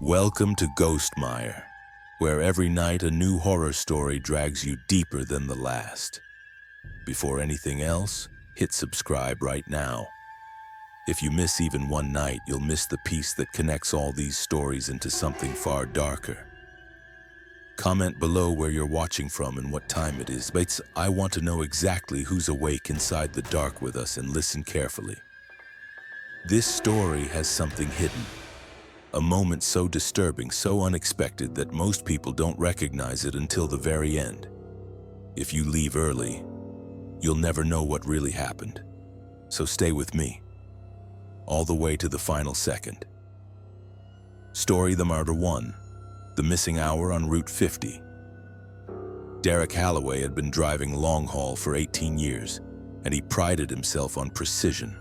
Welcome to Ghostmire, where every night a new horror story drags you deeper than the last. Before anything else, hit subscribe right now. If you miss even one night, you'll miss the piece that connects all these stories into something far darker. Comment below where you're watching from and what time it is. I want to know exactly who's awake inside the dark with us, and listen carefully. This story has something hidden. A moment so disturbing, so unexpected that most people don't recognize it until the very end. If you leave early, you'll never know what really happened. So stay with me, all the way to the final second. Story The Murder 1, the missing hour on Route 50. Derek Holloway had been driving long haul for 18 years, and he prided himself on precision.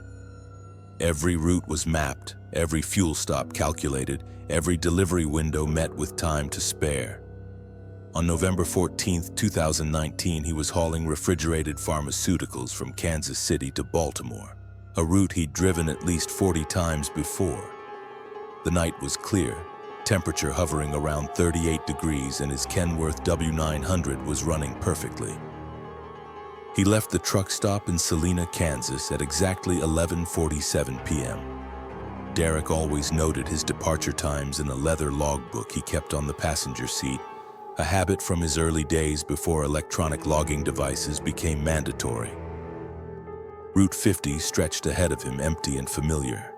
Every route was mapped, every fuel stop calculated, every delivery window met with time to spare. On November 14, 2019, he was hauling refrigerated pharmaceuticals from Kansas City to Baltimore, a route he'd driven at least 40 times before. The night was clear, temperature hovering around 38 degrees, and his Kenworth W900 was running perfectly. He left the truck stop in Salina, Kansas at exactly 11:47 p.m. Derek always noted his departure times in a leather logbook he kept on the passenger seat, a habit from his early days before electronic logging devices became mandatory. Route 50 stretched ahead of him, empty and familiar.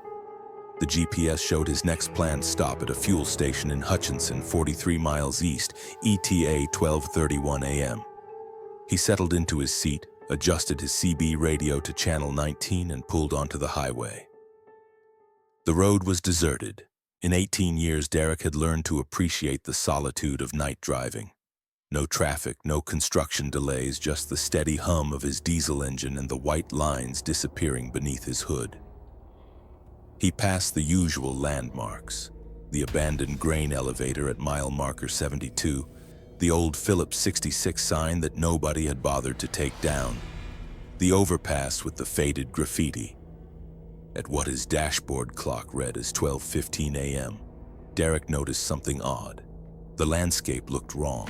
The GPS showed his next planned stop at a fuel station in Hutchinson, 43 miles east, ETA 12:31 a.m. He settled into his seat, adjusted his CB radio to channel 19, and pulled onto the highway. The road was deserted. In 18 years, Derek had learned to appreciate the solitude of night driving. No traffic, no construction delays, just the steady hum of his diesel engine and the white lines disappearing beneath his hood. He passed the usual landmarks: the abandoned grain elevator at mile marker 72, the old Phillips 66 sign that nobody had bothered to take down, the overpass with the faded graffiti. At what his dashboard clock read as 12:15 a.m., Derek noticed something odd. The landscape looked wrong.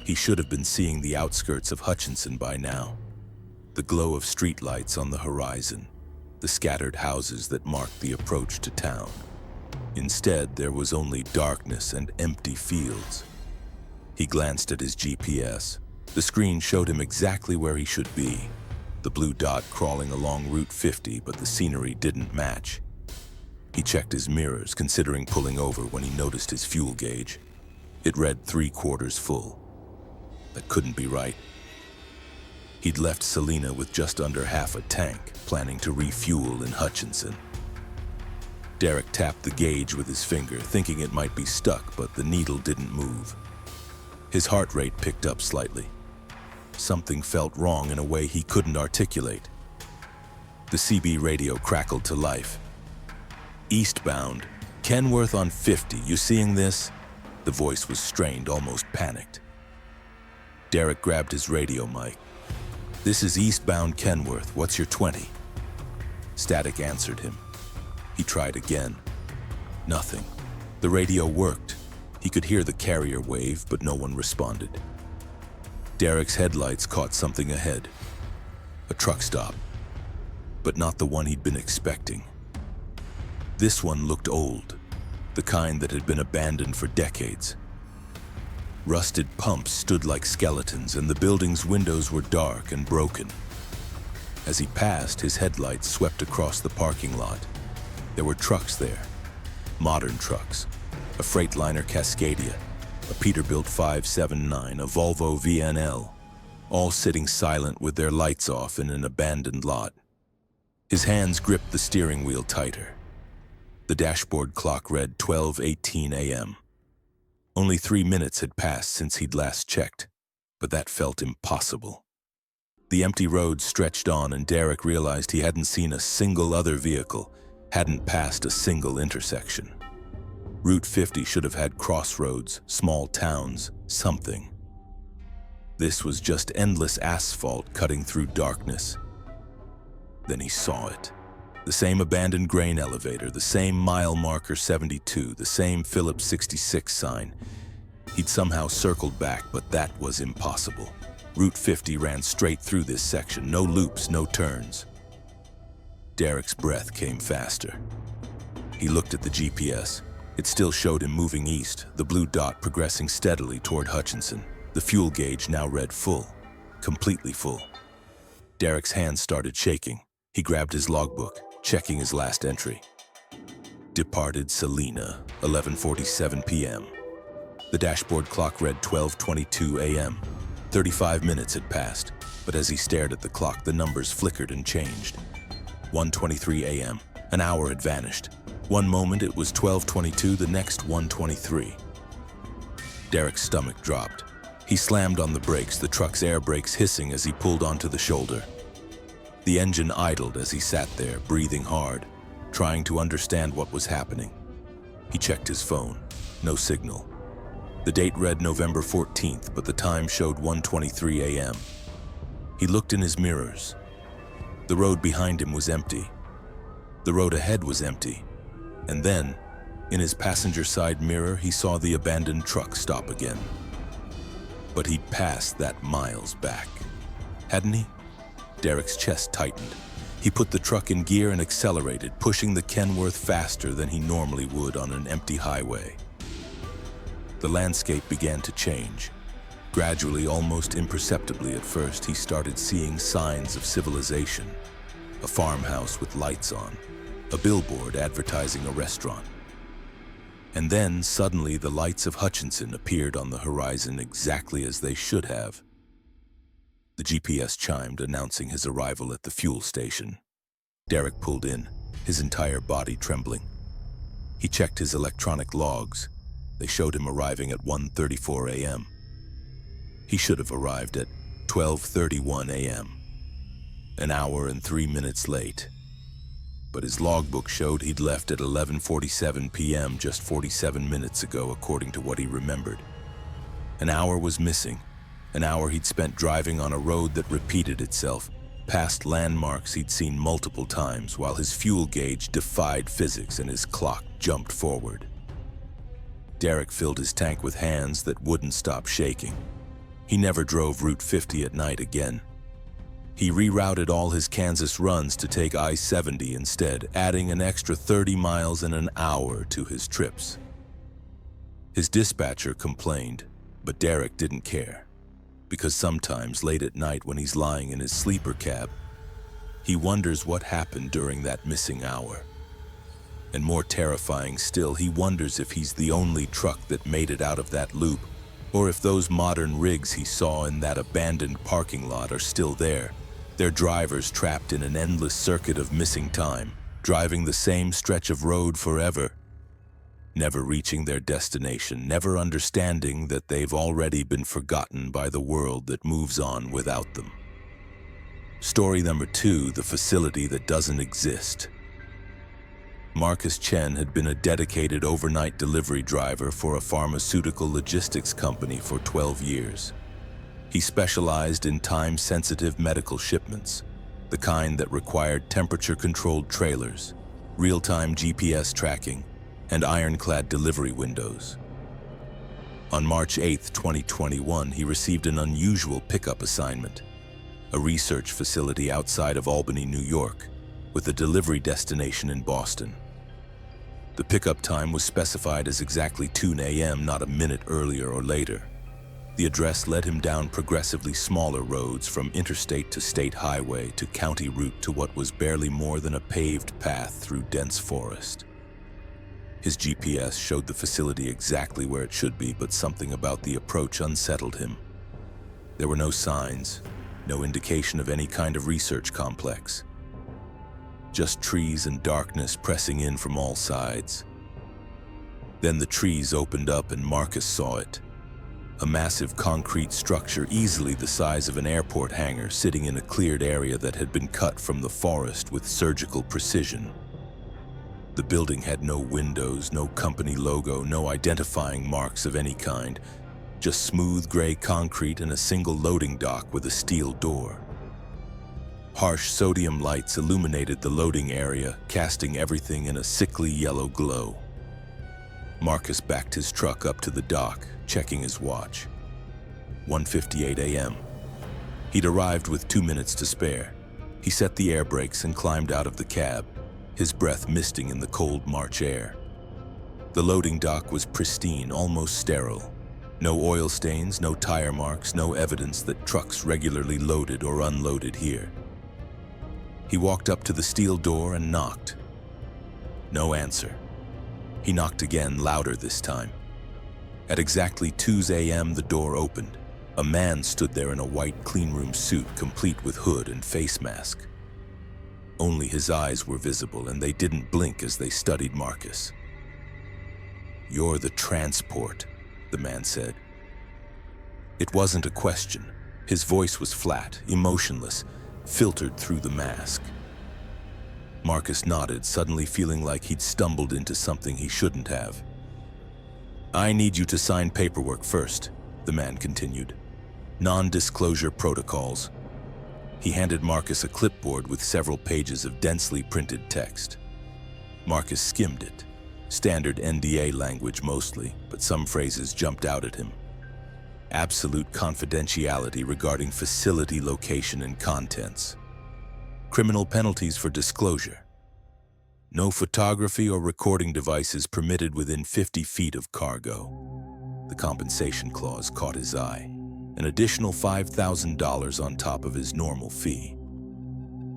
He should have been seeing the outskirts of Hutchinson by now. The glow of streetlights on the horizon, the scattered houses that marked the approach to town. Instead, there was only darkness and empty fields. He glanced at his GPS. The screen showed him exactly where he should be, the blue dot crawling along Route 50, but the scenery didn't match. He checked his mirrors, considering pulling over, when he noticed his fuel gauge. It read 3/4 full. That couldn't be right. He'd left Salina with just under half a tank, planning to refuel in Hutchinson. Derek tapped the gauge with his finger, thinking it might be stuck, but the needle didn't move. His heart rate picked up slightly. Something felt wrong in a way he couldn't articulate. The CB radio crackled to life. "Eastbound, Kenworth on 50, you seeing this?" The voice was strained, almost panicked. Derek grabbed his radio mic. "This is eastbound Kenworth, what's your 20? Static answered him. He tried again. Nothing. The radio worked. He could hear the carrier wave, but no one responded. Derek's headlights caught something ahead. A truck stop. But not the one he'd been expecting. This one looked old, the kind that had been abandoned for decades. Rusted pumps stood like skeletons, and the building's windows were dark and broken. As he passed, his headlights swept across the parking lot. There were trucks there, modern trucks. A Freightliner Cascadia, a Peterbilt 579, a Volvo VNL, all sitting silent with their lights off in an abandoned lot. His hands gripped the steering wheel tighter. The dashboard clock read 12:18 a.m. Only 3 minutes had passed since he'd last checked, but that felt impossible. The empty road stretched on, and Derek realized he hadn't seen a single other vehicle, hadn't passed a single intersection. Route 50 should have had crossroads, small towns, something. This was just endless asphalt cutting through darkness. Then he saw it. The same abandoned grain elevator, the same mile marker 72, the same Phillips 66 sign. He'd somehow circled back, but that was impossible. Route 50 ran straight through this section, no loops, no turns. Derek's breath came faster. He looked at the GPS. It still showed him moving east, the blue dot progressing steadily toward Hutchinson. The fuel gauge now read full, completely full. Derek's hands started shaking. He grabbed his logbook, checking his last entry. Departed Salina, 11:47 p.m. The dashboard clock read 12:22 a.m. 35 minutes had passed, but as he stared at the clock, the numbers flickered and changed. 1:23 a.m. An hour had vanished. One moment it was 12:22, the next 1:23. Derek's stomach dropped. He slammed on the brakes, the truck's air brakes hissing as he pulled onto the shoulder. The engine idled as he sat there, breathing hard, trying to understand what was happening. He checked his phone. No signal. The date read November 14th, but the time showed 1:23 a.m. He looked in his mirrors. The road behind him was empty. The road ahead was empty. And then, in his passenger side mirror, he saw the abandoned truck stop again. But he'd passed that miles back, hadn't he? Derek's chest tightened. He put the truck in gear and accelerated, pushing the Kenworth faster than he normally would on an empty highway. The landscape began to change. Gradually, almost imperceptibly at first, he started seeing signs of civilization. A farmhouse with lights on, a billboard advertising a restaurant. And then, suddenly, the lights of Hutchinson appeared on the horizon exactly as they should have. The GPS chimed, announcing his arrival at the fuel station. Derek pulled in, his entire body trembling. He checked his electronic logs. They showed him arriving at 1:34 a.m. He should have arrived at 12:31 a.m., an hour and 3 minutes late. But his logbook showed he'd left at 11:47 p.m. just 47 minutes ago, according to what he remembered. An hour was missing, an hour he'd spent driving on a road that repeated itself, past landmarks he'd seen multiple times, while his fuel gauge defied physics and his clock jumped forward. Derek filled his tank with hands that wouldn't stop shaking. He never drove Route 50 at night again. He rerouted all his Kansas runs to take I-70 instead, adding an extra 30 miles in an hour to his trips. His dispatcher complained, but Derek didn't care, because sometimes late at night when he's lying in his sleeper cab, he wonders what happened during that missing hour. And more terrifying still, he wonders if he's the only truck that made it out of that loop, or if those modern rigs he saw in that abandoned parking lot are still there, their drivers trapped in an endless circuit of missing time, driving the same stretch of road forever, never reaching their destination, never understanding that they've already been forgotten by the world that moves on without them. Story number 2, the facility that doesn't exist. Marcus Chen had been a dedicated overnight delivery driver for a pharmaceutical logistics company for 12 years. He specialized in time-sensitive medical shipments, the kind that required temperature-controlled trailers, real-time GPS tracking, and ironclad delivery windows. On March 8, 2021, he received an unusual pickup assignment, a research facility outside of Albany, New York, with a delivery destination in Boston. The pickup time was specified as exactly 2 a.m., not a minute earlier or later. The address led him down progressively smaller roads from interstate to state highway to county route to what was barely more than a paved path through dense forest. His GPS showed the facility exactly where it should be, but something about the approach unsettled him. There were no signs, no indication of any kind of research complex. Just trees and darkness pressing in from all sides. Then the trees opened up and Marcus saw it. A massive concrete structure easily the size of an airport hangar sitting in a cleared area that had been cut from the forest with surgical precision. The building had no windows, no company logo, no identifying marks of any kind, just smooth gray concrete and a single loading dock with a steel door. Harsh sodium lights illuminated the loading area, casting everything in a sickly yellow glow. Marcus backed his truck up to the dock, checking his watch. 1:58 a.m. He'd arrived with 2 minutes to spare. He set the air brakes and climbed out of the cab, his breath misting in the cold March air. The loading dock was pristine, almost sterile. No oil stains, no tire marks, no evidence that trucks regularly loaded or unloaded here. He walked up to the steel door and knocked. No answer. He knocked again, louder this time. At exactly 2 a.m., the door opened. A man stood there in a white cleanroom suit, complete with hood and face mask. Only his eyes were visible, and they didn't blink as they studied Marcus. "You're the transport," the man said. It wasn't a question. His voice was flat, emotionless, filtered through the mask. Marcus nodded, suddenly feeling like he'd stumbled into something he shouldn't have. "I need you to sign paperwork first," the man continued. "Non-disclosure protocols." He handed Marcus a clipboard with several pages of densely printed text. Marcus skimmed it. Standard NDA language mostly, but some phrases jumped out at him. Absolute confidentiality regarding facility location and contents. Criminal penalties for disclosure. No photography or recording devices permitted within 50 feet of cargo. The compensation clause caught his eye. An additional $5,000 on top of his normal fee.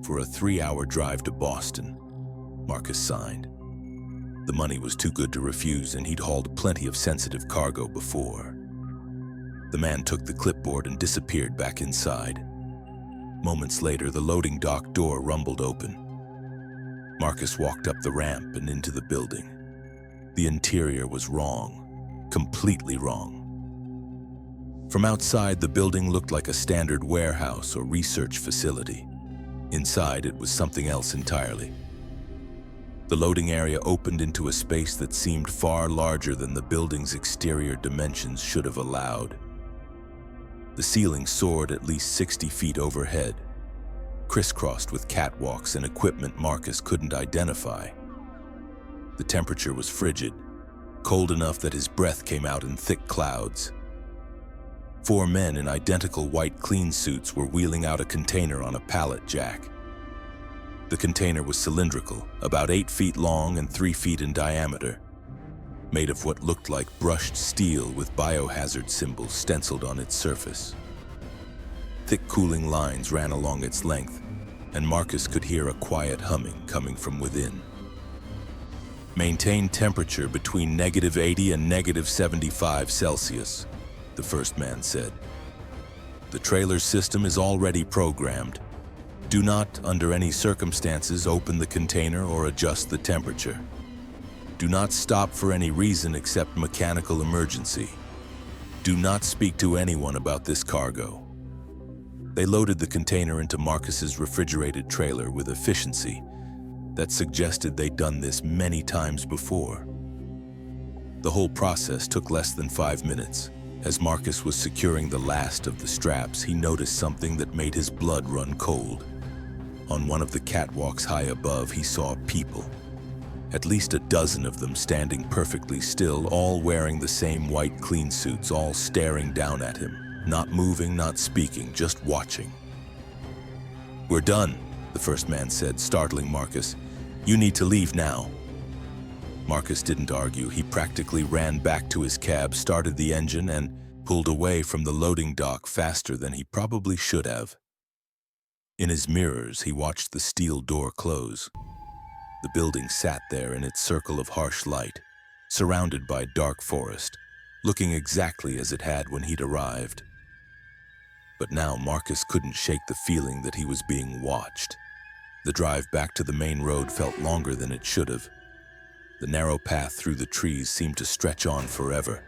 For a 3-hour drive to Boston, Marcus signed. The money was too good to refuse, and he'd hauled plenty of sensitive cargo before. The man took the clipboard and disappeared back inside. Moments later, the loading dock door rumbled open. Marcus walked up the ramp and into the building. The interior was wrong, completely wrong. From outside, the building looked like a standard warehouse or research facility. Inside, it was something else entirely. The loading area opened into a space that seemed far larger than the building's exterior dimensions should have allowed. The ceiling soared at least 60 feet overhead, crisscrossed with catwalks and equipment Marcus couldn't identify. The temperature was frigid, cold enough that his breath came out in thick clouds. 4 men in identical white clean suits were wheeling out a container on a pallet jack. The container was cylindrical, about 8 feet long and 3 feet in diameter, made of what looked like brushed steel with biohazard symbols stenciled on its surface. Thick cooling lines ran along its length, and Marcus could hear a quiet humming coming from within. "Maintain temperature between -80 and -75 Celsius, the first man said. "The trailer system is already programmed. Do not, under any circumstances, open the container or adjust the temperature. Do not stop for any reason except mechanical emergency. Do not speak to anyone about this cargo." They loaded the container into Marcus's refrigerated trailer with efficiency that suggested they'd done this many times before. The whole process took less than 5 minutes. As Marcus was securing the last of the straps, he noticed something that made his blood run cold. On one of the catwalks high above, he saw people. At least a dozen of them standing perfectly still, all wearing the same white clean suits, all staring down at him. Not moving, not speaking, just watching. "We're done," the first man said, startling Marcus. "You need to leave now." Marcus didn't argue. He practically ran back to his cab, started the engine, and pulled away from the loading dock faster than he probably should have. In his mirrors, he watched the steel door close. The building sat there in its circle of harsh light, surrounded by dark forest, looking exactly as it had when he'd arrived. But now Marcus couldn't shake the feeling that he was being watched. The drive back to the main road felt longer than it should have. The narrow path through the trees seemed to stretch on forever,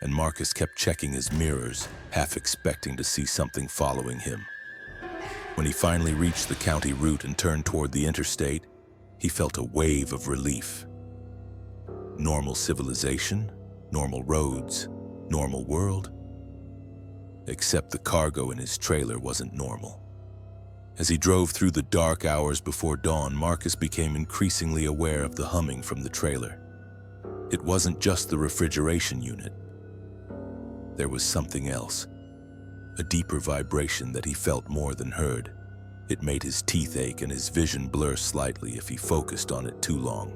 and Marcus kept checking his mirrors, half expecting to see something following him. When he finally reached the county route and turned toward the interstate, he felt a wave of relief. Normal civilization, normal roads, normal world. Except the cargo in his trailer wasn't normal. As he drove through the dark hours before dawn, Marcus became increasingly aware of the humming from the trailer. It wasn't just the refrigeration unit. There was something else, a deeper vibration that he felt more than heard. It made his teeth ache and his vision blur slightly if he focused on it too long.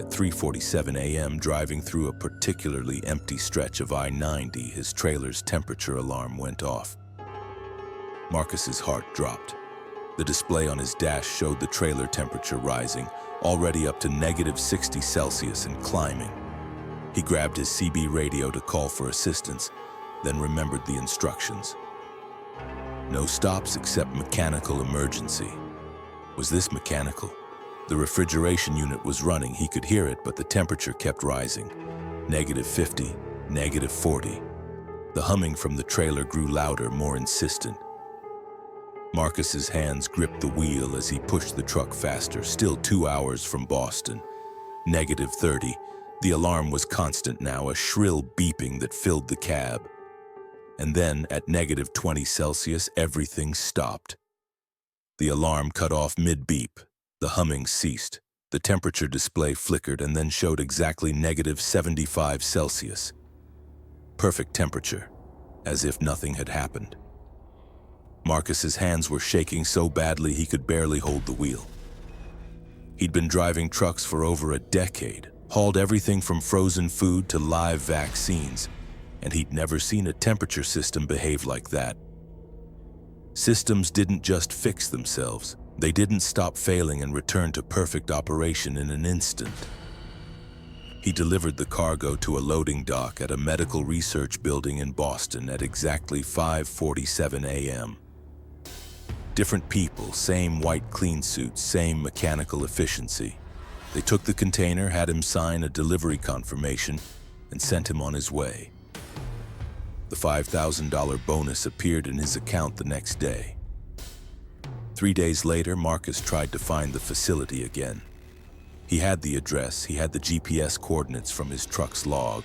At 3:47 a.m., driving through a particularly empty stretch of I-90, his trailer's temperature alarm went off. Marcus's heart dropped. The display on his dash showed the trailer temperature rising, already up to -60°C and climbing. He grabbed his CB radio to call for assistance, then remembered the instructions. No stops except mechanical emergency. Was this mechanical? The refrigeration unit was running. He could hear it, but the temperature kept rising. -50, -40. The humming from the trailer grew louder, more insistent. Marcus's hands gripped the wheel as he pushed the truck faster, still 2 hours from Boston. -30. The alarm was constant now, a shrill beeping that filled the cab. And then, at -20°C, everything stopped. The alarm cut off mid-beep. The humming ceased. The temperature display flickered and then showed exactly -75°C. Perfect temperature, as if nothing had happened. Marcus's hands were shaking so badly he could barely hold the wheel. He'd been driving trucks for over a decade, hauled everything from frozen food to live vaccines, and he'd never seen a temperature system behave like that. Systems didn't just fix themselves. They didn't stop failing and return to perfect operation in an instant. He delivered the cargo to a loading dock at a medical research building in Boston at exactly 5:47 a.m. Different people, same white clean suits, same mechanical efficiency. They took the container, had him sign a delivery confirmation, and sent him on his way. The $5,000 bonus appeared in his account the next day. 3 days later, Marcus tried to find the facility again. He had the address, he had the GPS coordinates from his truck's log.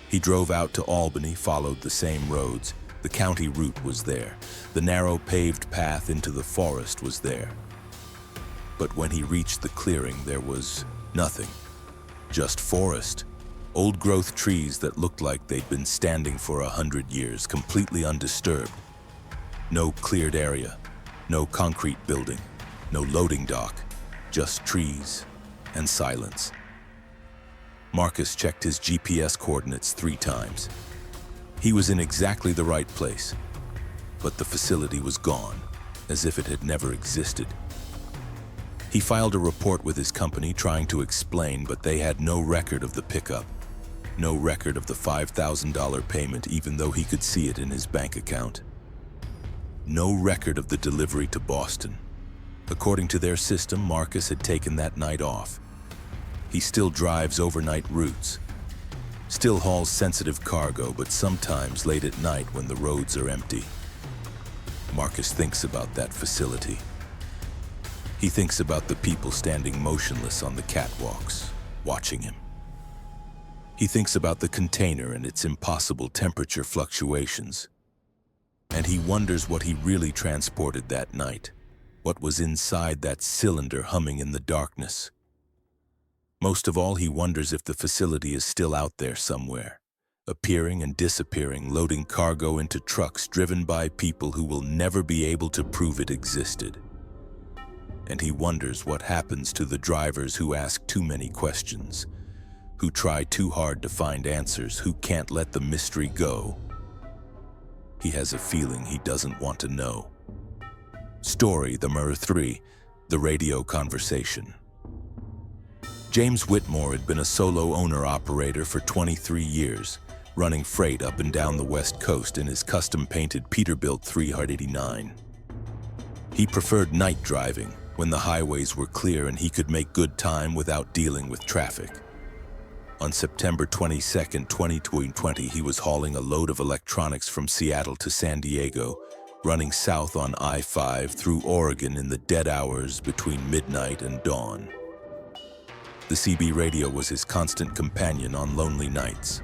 He drove out to Albany, followed the same roads. The county route was there. The narrow paved path into the forest was there. But when he reached the clearing, there was nothing. Just forest. Old-growth trees that looked like they'd been standing for 100 years, completely undisturbed. No cleared area, no concrete building, no loading dock, just trees and silence. Marcus checked his GPS coordinates 3 times. He was in exactly the right place, but the facility was gone, as if it had never existed. He filed a report with his company trying to explain, but they had no record of the pickup, no record of the $5,000 payment, even though he could see it in his bank account. No record of the delivery to Boston. According to their system, Marcus had taken that night off. He still drives overnight routes, still hauls sensitive cargo, but sometimes late at night when the roads are empty. Marcus thinks about that facility. He thinks about the people standing motionless on the catwalks, watching him. He thinks about the container and its impossible temperature fluctuations. And he wonders what he really transported that night, what was inside that cylinder humming in the darkness. Most of all, he wonders if the facility is still out there somewhere, appearing and disappearing, loading cargo into trucks driven by people who will never be able to prove it existed. And he wonders what happens to the drivers who ask too many questions, who try too hard to find answers, who can't let the mystery go. He has a feeling he doesn't want to know. Story number 3, the radio conversation. James Whitmore had been a solo owner-operator for 23 years, running freight up and down the West Coast in his custom-painted Peterbilt 389. He preferred night driving, when the highways were clear and he could make good time without dealing with traffic. On September 22, 2020, he was hauling a load of electronics from Seattle to San Diego, running south on I-5 through Oregon in the dead hours between midnight and dawn. The CB radio was his constant companion on lonely nights.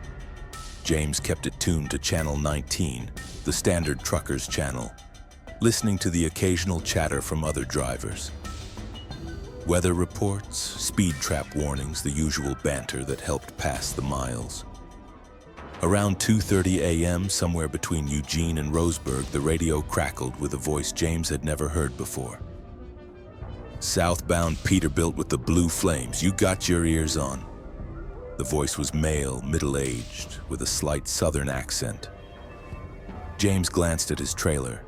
James kept it tuned to Channel 19, the standard truckers channel. listening to the occasional chatter from other drivers. Weather reports, speed trap warnings, the usual banter that helped pass the miles. Around 2:30 a.m., somewhere between Eugene and Roseburg, the radio crackled with a voice James had never heard before. "Southbound Peterbilt with the blue flames, you got your ears on." The voice was male, middle-aged, with a slight southern accent. James glanced at his trailer.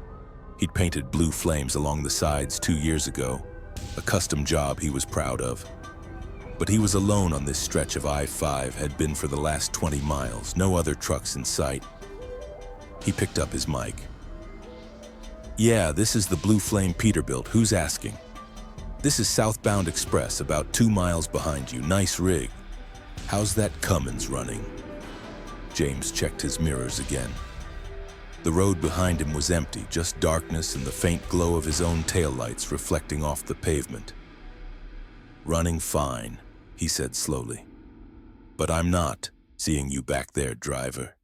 He'd painted blue flames along the sides 2 years ago, a custom job he was proud of. But he was alone on this stretch of I-5, had been for the last 20 miles, no other trucks in sight. He picked up his mic. "Yeah, this is the Blue Flame Peterbilt, who's asking? This is Southbound Express, about 2 miles behind you, nice rig. How's that Cummins running?" James checked his mirrors again. The road behind him was empty, just darkness and the faint glow of his own taillights reflecting off the pavement. "Running fine," he said slowly. "But I'm not seeing you back there, driver.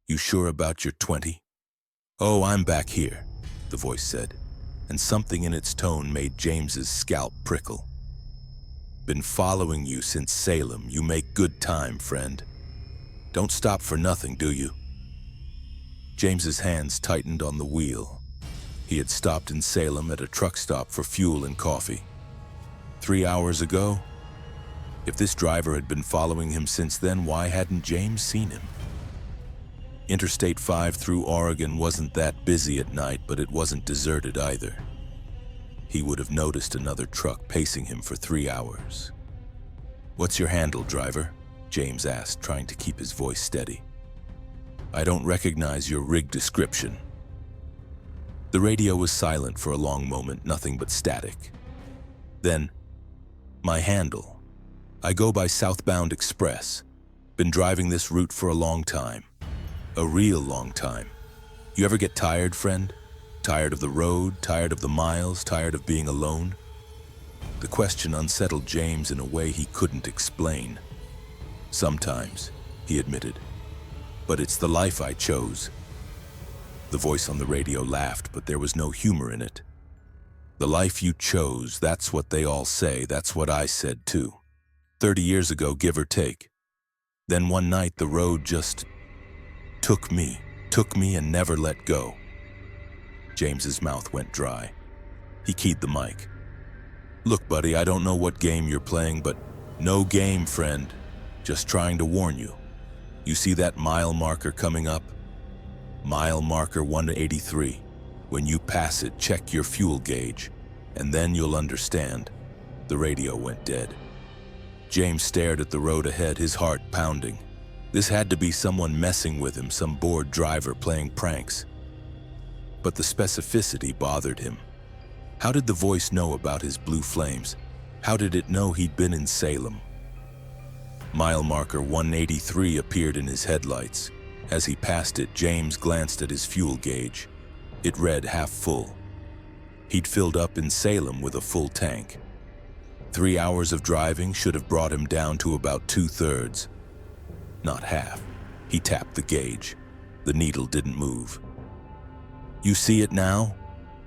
You sure about your 20? "Oh, I'm back here," the voice said, and something in its tone made James's scalp prickle. "Been following you since Salem. You make good time, friend. Don't stop for nothing, do you?" James's hands tightened on the wheel. He had stopped in Salem at a truck stop for fuel and coffee. 3 hours ago? If this driver had been following him since then, why hadn't James seen him? Interstate 5 through Oregon wasn't that busy at night, but it wasn't deserted either. He would have noticed another truck pacing him for 3 hours. "What's your handle, driver?" James asked, trying to keep his voice steady. "I don't recognize your rig description." The radio was silent for a long moment, nothing but static. Then, "My handle. I go by Southbound Express. Been driving this route for a long time. A real long time. You ever get tired, friend? Tired of the road, tired of the miles, tired of being alone?" The question unsettled James in a way he couldn't explain. "Sometimes," he admitted. "But it's the life I chose." The voice on the radio laughed, but there was no humor in it. "The life you chose, that's what they all say, that's what I said too. 30 years ago, give or take. Then one night the road just took me and never let go." James's mouth went dry. He keyed the mic. "Look, buddy, I don't know what game you're playing, but no game, friend. Just trying to warn you. You see that mile marker coming up? Mile marker 183. When you pass it, check your fuel gauge, and then you'll understand." The radio went dead. James stared at the road ahead, his heart pounding. This had to be someone messing with him, some bored driver playing pranks. But the specificity bothered him. How did the voice know about his blue flames? How did it know he'd been in Salem? Mile marker 183 appeared in his headlights. As he passed it, James glanced at his fuel gauge. It read half full. He'd filled up in Salem with a full tank. 3 hours of driving should have brought him down to about 2/3. Not half. He tapped the gauge. The needle didn't move. "You see it now?"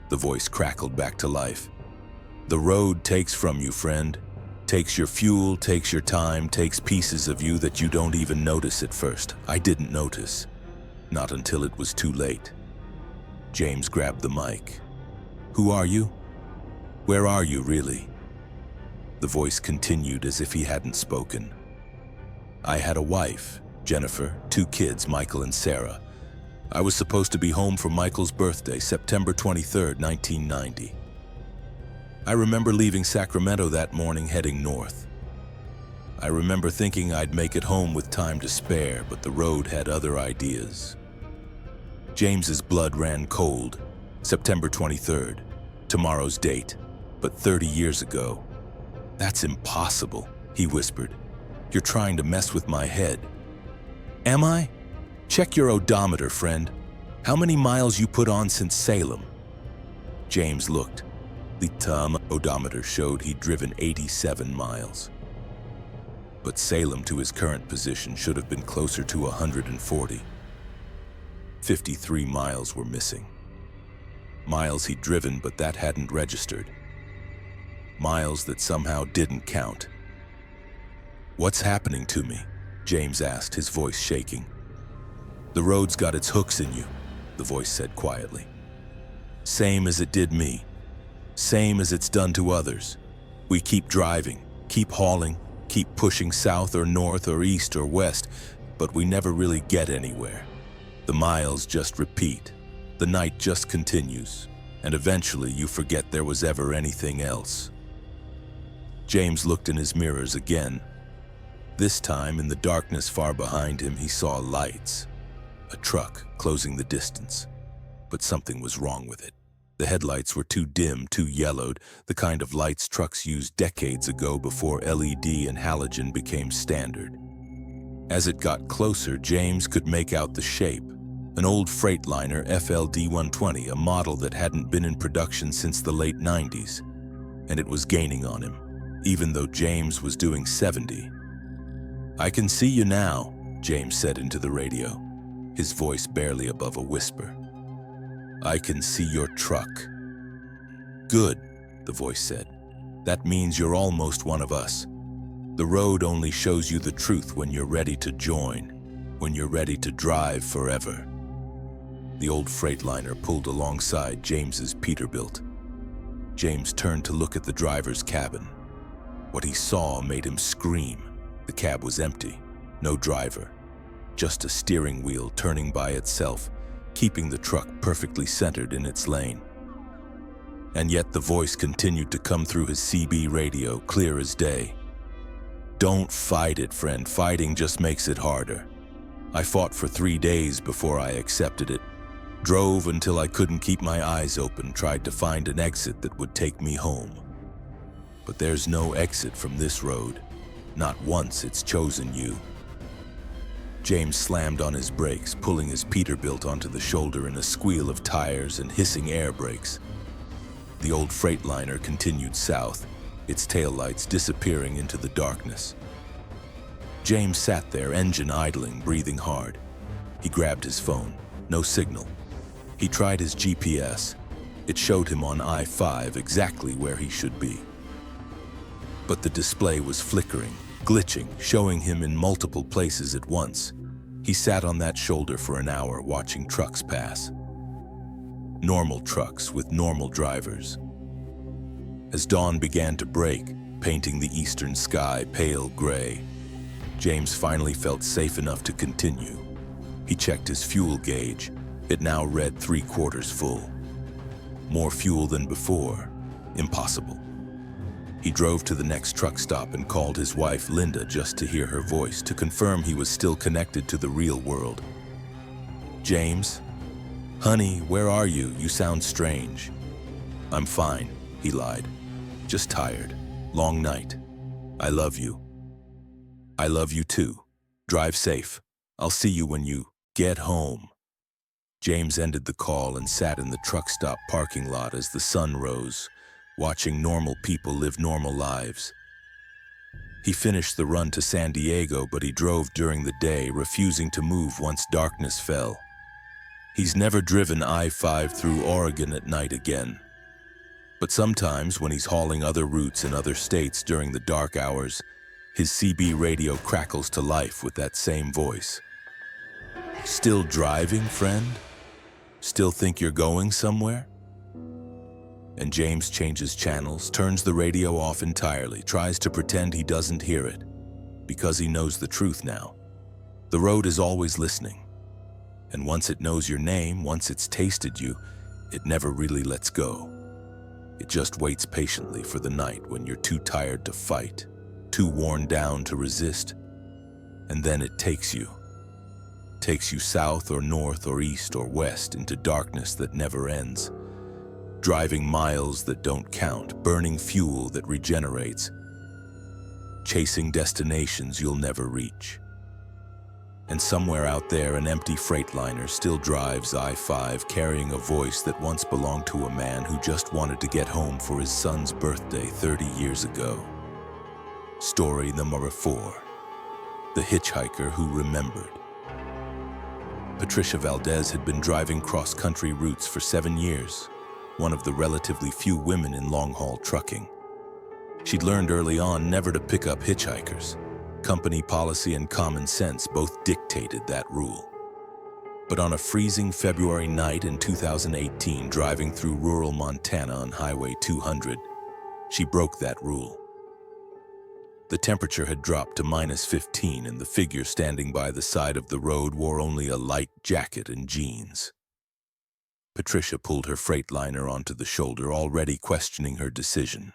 The voice crackled back to life. "The road takes from you, friend. Takes your fuel, takes your time, takes pieces of you that you don't even notice at first. I didn't notice. Not until it was too late." James grabbed the mic. "Who are you? Where are you, really?" The voice continued as if he hadn't spoken. "I had a wife, Jennifer, 2 kids, Michael and Sarah. I was supposed to be home for Michael's birthday, September 23rd, 1990. I remember leaving Sacramento that morning heading north. I remember thinking I'd make it home with time to spare, but the road had other ideas." James's blood ran cold. September 23rd, tomorrow's date, but 30 years ago. "That's impossible," he whispered. "You're trying to mess with my head." "Am I? Check your odometer, friend. How many miles you put on since Salem?" James looked. The odometer showed he'd driven 87 miles. But Salem to his current position should have been closer to 140. 53 miles were missing. Miles he'd driven, but that hadn't registered. Miles that somehow didn't count. "What's happening to me?" James asked, his voice shaking. "The road's got its hooks in you," the voice said quietly. "Same as it did me. Same as it's done to others. We keep driving, keep hauling, keep pushing south or north or east or west, but we never really get anywhere. The miles just repeat. The night just continues, and eventually you forget there was ever anything else." James looked in his mirrors again. This time, in the darkness far behind him, he saw lights. A truck closing the distance. But something was wrong with it. The headlights were too dim, too yellowed, the kind of lights trucks used decades ago before LED and halogen became standard. As it got closer, James could make out the shape. An old Freightliner FLD 120, a model that hadn't been in production since the late 90s. And it was gaining on him, even though James was doing 70. "I can see you now," James said into the radio, his voice barely above a whisper. "I can see your truck." "Good," the voice said. "That means you're almost one of us. The road only shows you the truth when you're ready to join, when you're ready to drive forever." The old Freightliner pulled alongside James's Peterbilt. James turned to look at the driver's cabin. What he saw made him scream. The cab was empty, no driver, just a steering wheel turning by itself, keeping the truck perfectly centered in its lane. And yet the voice continued to come through his CB radio, clear as day. "Don't fight it, friend. Fighting just makes it harder. I fought for 3 days before I accepted it. Drove until I couldn't keep my eyes open, tried to find an exit that would take me home. But there's no exit from this road. Not once it's chosen you." James slammed on his brakes, pulling his Peterbilt onto the shoulder in a squeal of tires and hissing air brakes. The old Freightliner continued south, its taillights disappearing into the darkness. James sat there, engine idling, breathing hard. He grabbed his phone. No signal. He tried his GPS. It showed him on I-5 exactly where he should be. But the display was flickering, glitching, showing him in multiple places at once. He sat on that shoulder for an hour watching trucks pass. Normal trucks with normal drivers. As dawn began to break, painting the eastern sky pale gray, James finally felt safe enough to continue. He checked his fuel gauge. It now read 3/4 full. More fuel than before. Impossible. He drove to the next truck stop and called his wife Linda just to hear her voice, to confirm he was still connected to the real world. "James? Honey, where are you? You sound strange." "I'm fine," he lied. "Just tired. Long night. I love you." "I love you too. Drive safe. I'll see you when you get home." James ended the call and sat in the truck stop parking lot as the sun rose, watching normal people live normal lives. He finished the run to San Diego, but he drove during the day, refusing to move once darkness fell. He's never driven I-5 through Oregon at night again. But sometimes, when he's hauling other routes in other states during the dark hours, his CB radio crackles to life with that same voice. "Still driving, friend? Still think you're going somewhere?" And James changes channels, turns the radio off entirely, tries to pretend he doesn't hear it, because he knows the truth now. The road is always listening. And once it knows your name, once it's tasted you, it never really lets go. It just waits patiently for the night when you're too tired to fight, too worn down to resist. And then it takes you south or north or east or west into darkness that never ends. Driving miles that don't count, burning fuel that regenerates, chasing destinations you'll never reach. And somewhere out there, an empty Freightliner still drives I-5, carrying a voice that once belonged to a man who just wanted to get home for his son's birthday 30 years ago. Story number 4. The Hitchhiker Who Remembered. Patricia Valdez had been driving cross-country routes for 7 years. one of the relatively few women in long-haul trucking. She'd learned early on never to pick up hitchhikers. Company policy and common sense both dictated that rule. But on a freezing February night in 2018, driving through rural Montana on Highway 200, she broke that rule. The temperature had dropped to -15 and the figure standing by the side of the road wore only a light jacket and jeans. Patricia pulled her Freightliner onto the shoulder, already questioning her decision.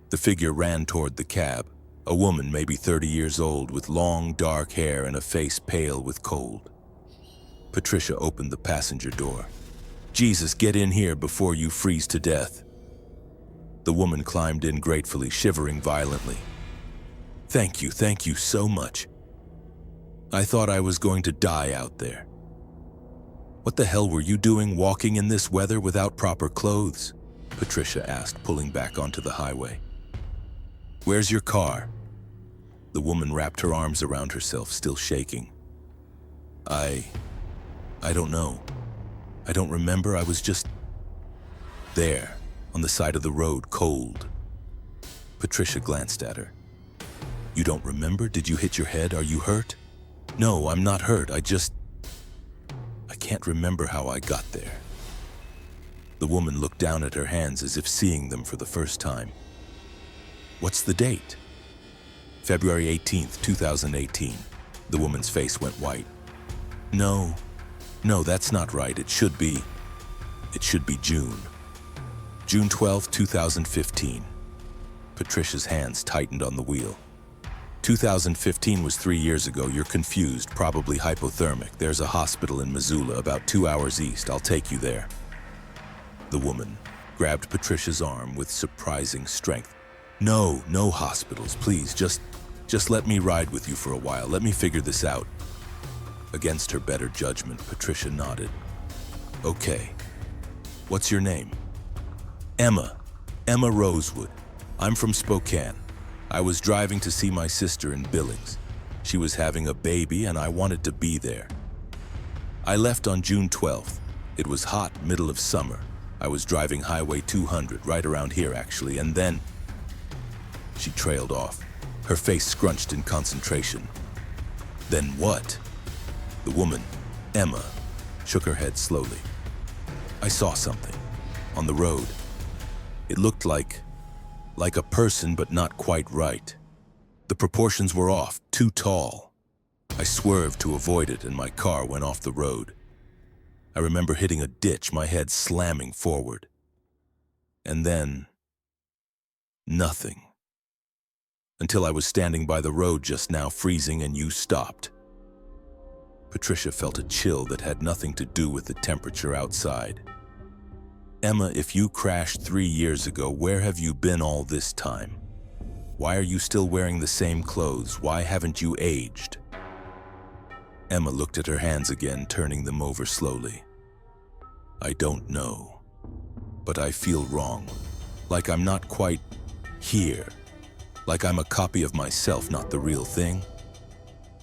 The figure ran toward the cab, a woman maybe 30 years old with long, dark hair and a face pale with cold. Patricia opened the passenger door. "Jesus, get in here before you freeze to death." The woman climbed in gratefully, shivering violently. Thank you so much. I thought I was going to die out there." "What the hell were you doing walking in this weather without proper clothes?" Patricia asked, pulling back onto the highway. "Where's your car?" The woman wrapped her arms around herself, still shaking. I don't know. I don't remember. I was just there, on the side of the road, cold." Patricia glanced at her. "You don't remember? Did you hit your head? Are you hurt?" "No, I'm not hurt. I can't remember how I got there." The woman looked down at her hands as if seeing them for the first time. "What's the date?" "February 18th, 2018. The woman's face went white. No, that's not right. It should be June. June 12th, 2015. Patricia's hands tightened on the wheel. 2015 was 3 years ago. You're confused, probably hypothermic. There's a hospital in Missoula about 2 hours east. I'll take you there." The woman grabbed Patricia's arm with surprising strength. No hospitals, please. Just let me ride with you for a while. Let me figure this out." Against her better judgment, Patricia nodded. "Okay. What's your name?" "Emma Rosewood. I'm from Spokane. I was driving to see my sister in Billings. She was having a baby and I wanted to be there. I left on June 12th. It was hot, middle of summer. I was driving Highway 200, right around here actually, and then..." She trailed off, her face scrunched in concentration. "Then what?" The woman, Emma, shook her head slowly. "I saw something on the road. It looked like a person, but not quite right. The proportions were off, too tall. I swerved to avoid it and my car went off the road. I remember hitting a ditch, my head slamming forward. And then... nothing. Until I was standing by the road just now, freezing, and you stopped." Patricia felt a chill that had nothing to do with the temperature outside. "Emma, if you crashed 3 years ago, where have you been all this time? Why are you still wearing the same clothes? Why haven't you aged?" Emma looked at her hands again, turning them over slowly. "I don't know, but I feel wrong. Like I'm not quite here. Like I'm a copy of myself, not the real thing."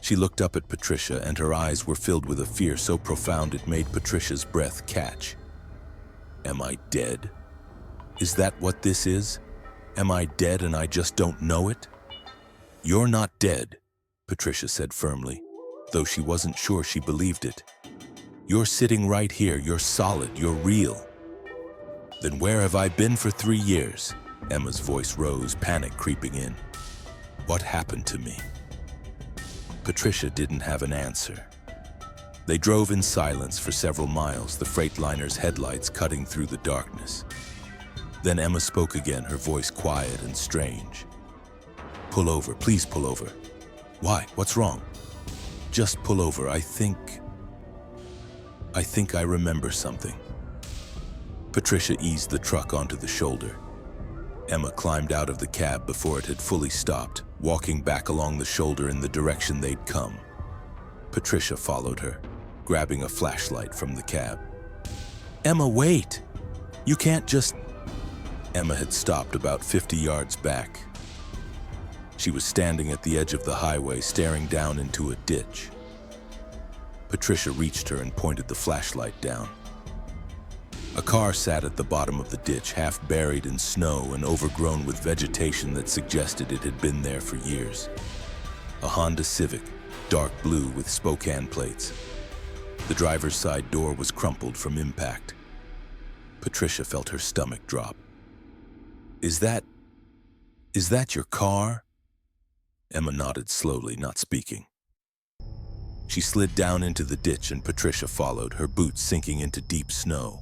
She looked up at Patricia and her eyes were filled with a fear so profound it made Patricia's breath catch. "Am I dead? Is that what this is? Am I dead and I just don't know it?" "You're not dead," Patricia said firmly, though she wasn't sure she believed it. "You're sitting right here. You're solid. You're real." "Then where have I been for 3 years?" Emma's voice rose, panic creeping in. "What happened to me?" Patricia didn't have an answer. They drove in silence for several miles, the Freightliner's headlights cutting through the darkness. Then Emma spoke again, her voice quiet and strange. "Pull over, please pull over." "Why? What's wrong?" "Just pull over. I think I remember something." Patricia eased the truck onto the shoulder. Emma climbed out of the cab before it had fully stopped, walking back along the shoulder in the direction they'd come. Patricia followed her, grabbing a flashlight from the cab. "Emma, wait! You can't just..." Emma had stopped about 50 yards back. She was standing at the edge of the highway, staring down into a ditch. Patricia reached her and pointed the flashlight down. A car sat at the bottom of the ditch, half buried in snow and overgrown with vegetation that suggested it had been there for years. A Honda Civic, dark blue with Spokane plates. The driver's side door was crumpled from impact. Patricia felt her stomach drop. Is that your car?" Emma nodded slowly, not speaking. She slid down into the ditch and Patricia followed, her boots sinking into deep snow.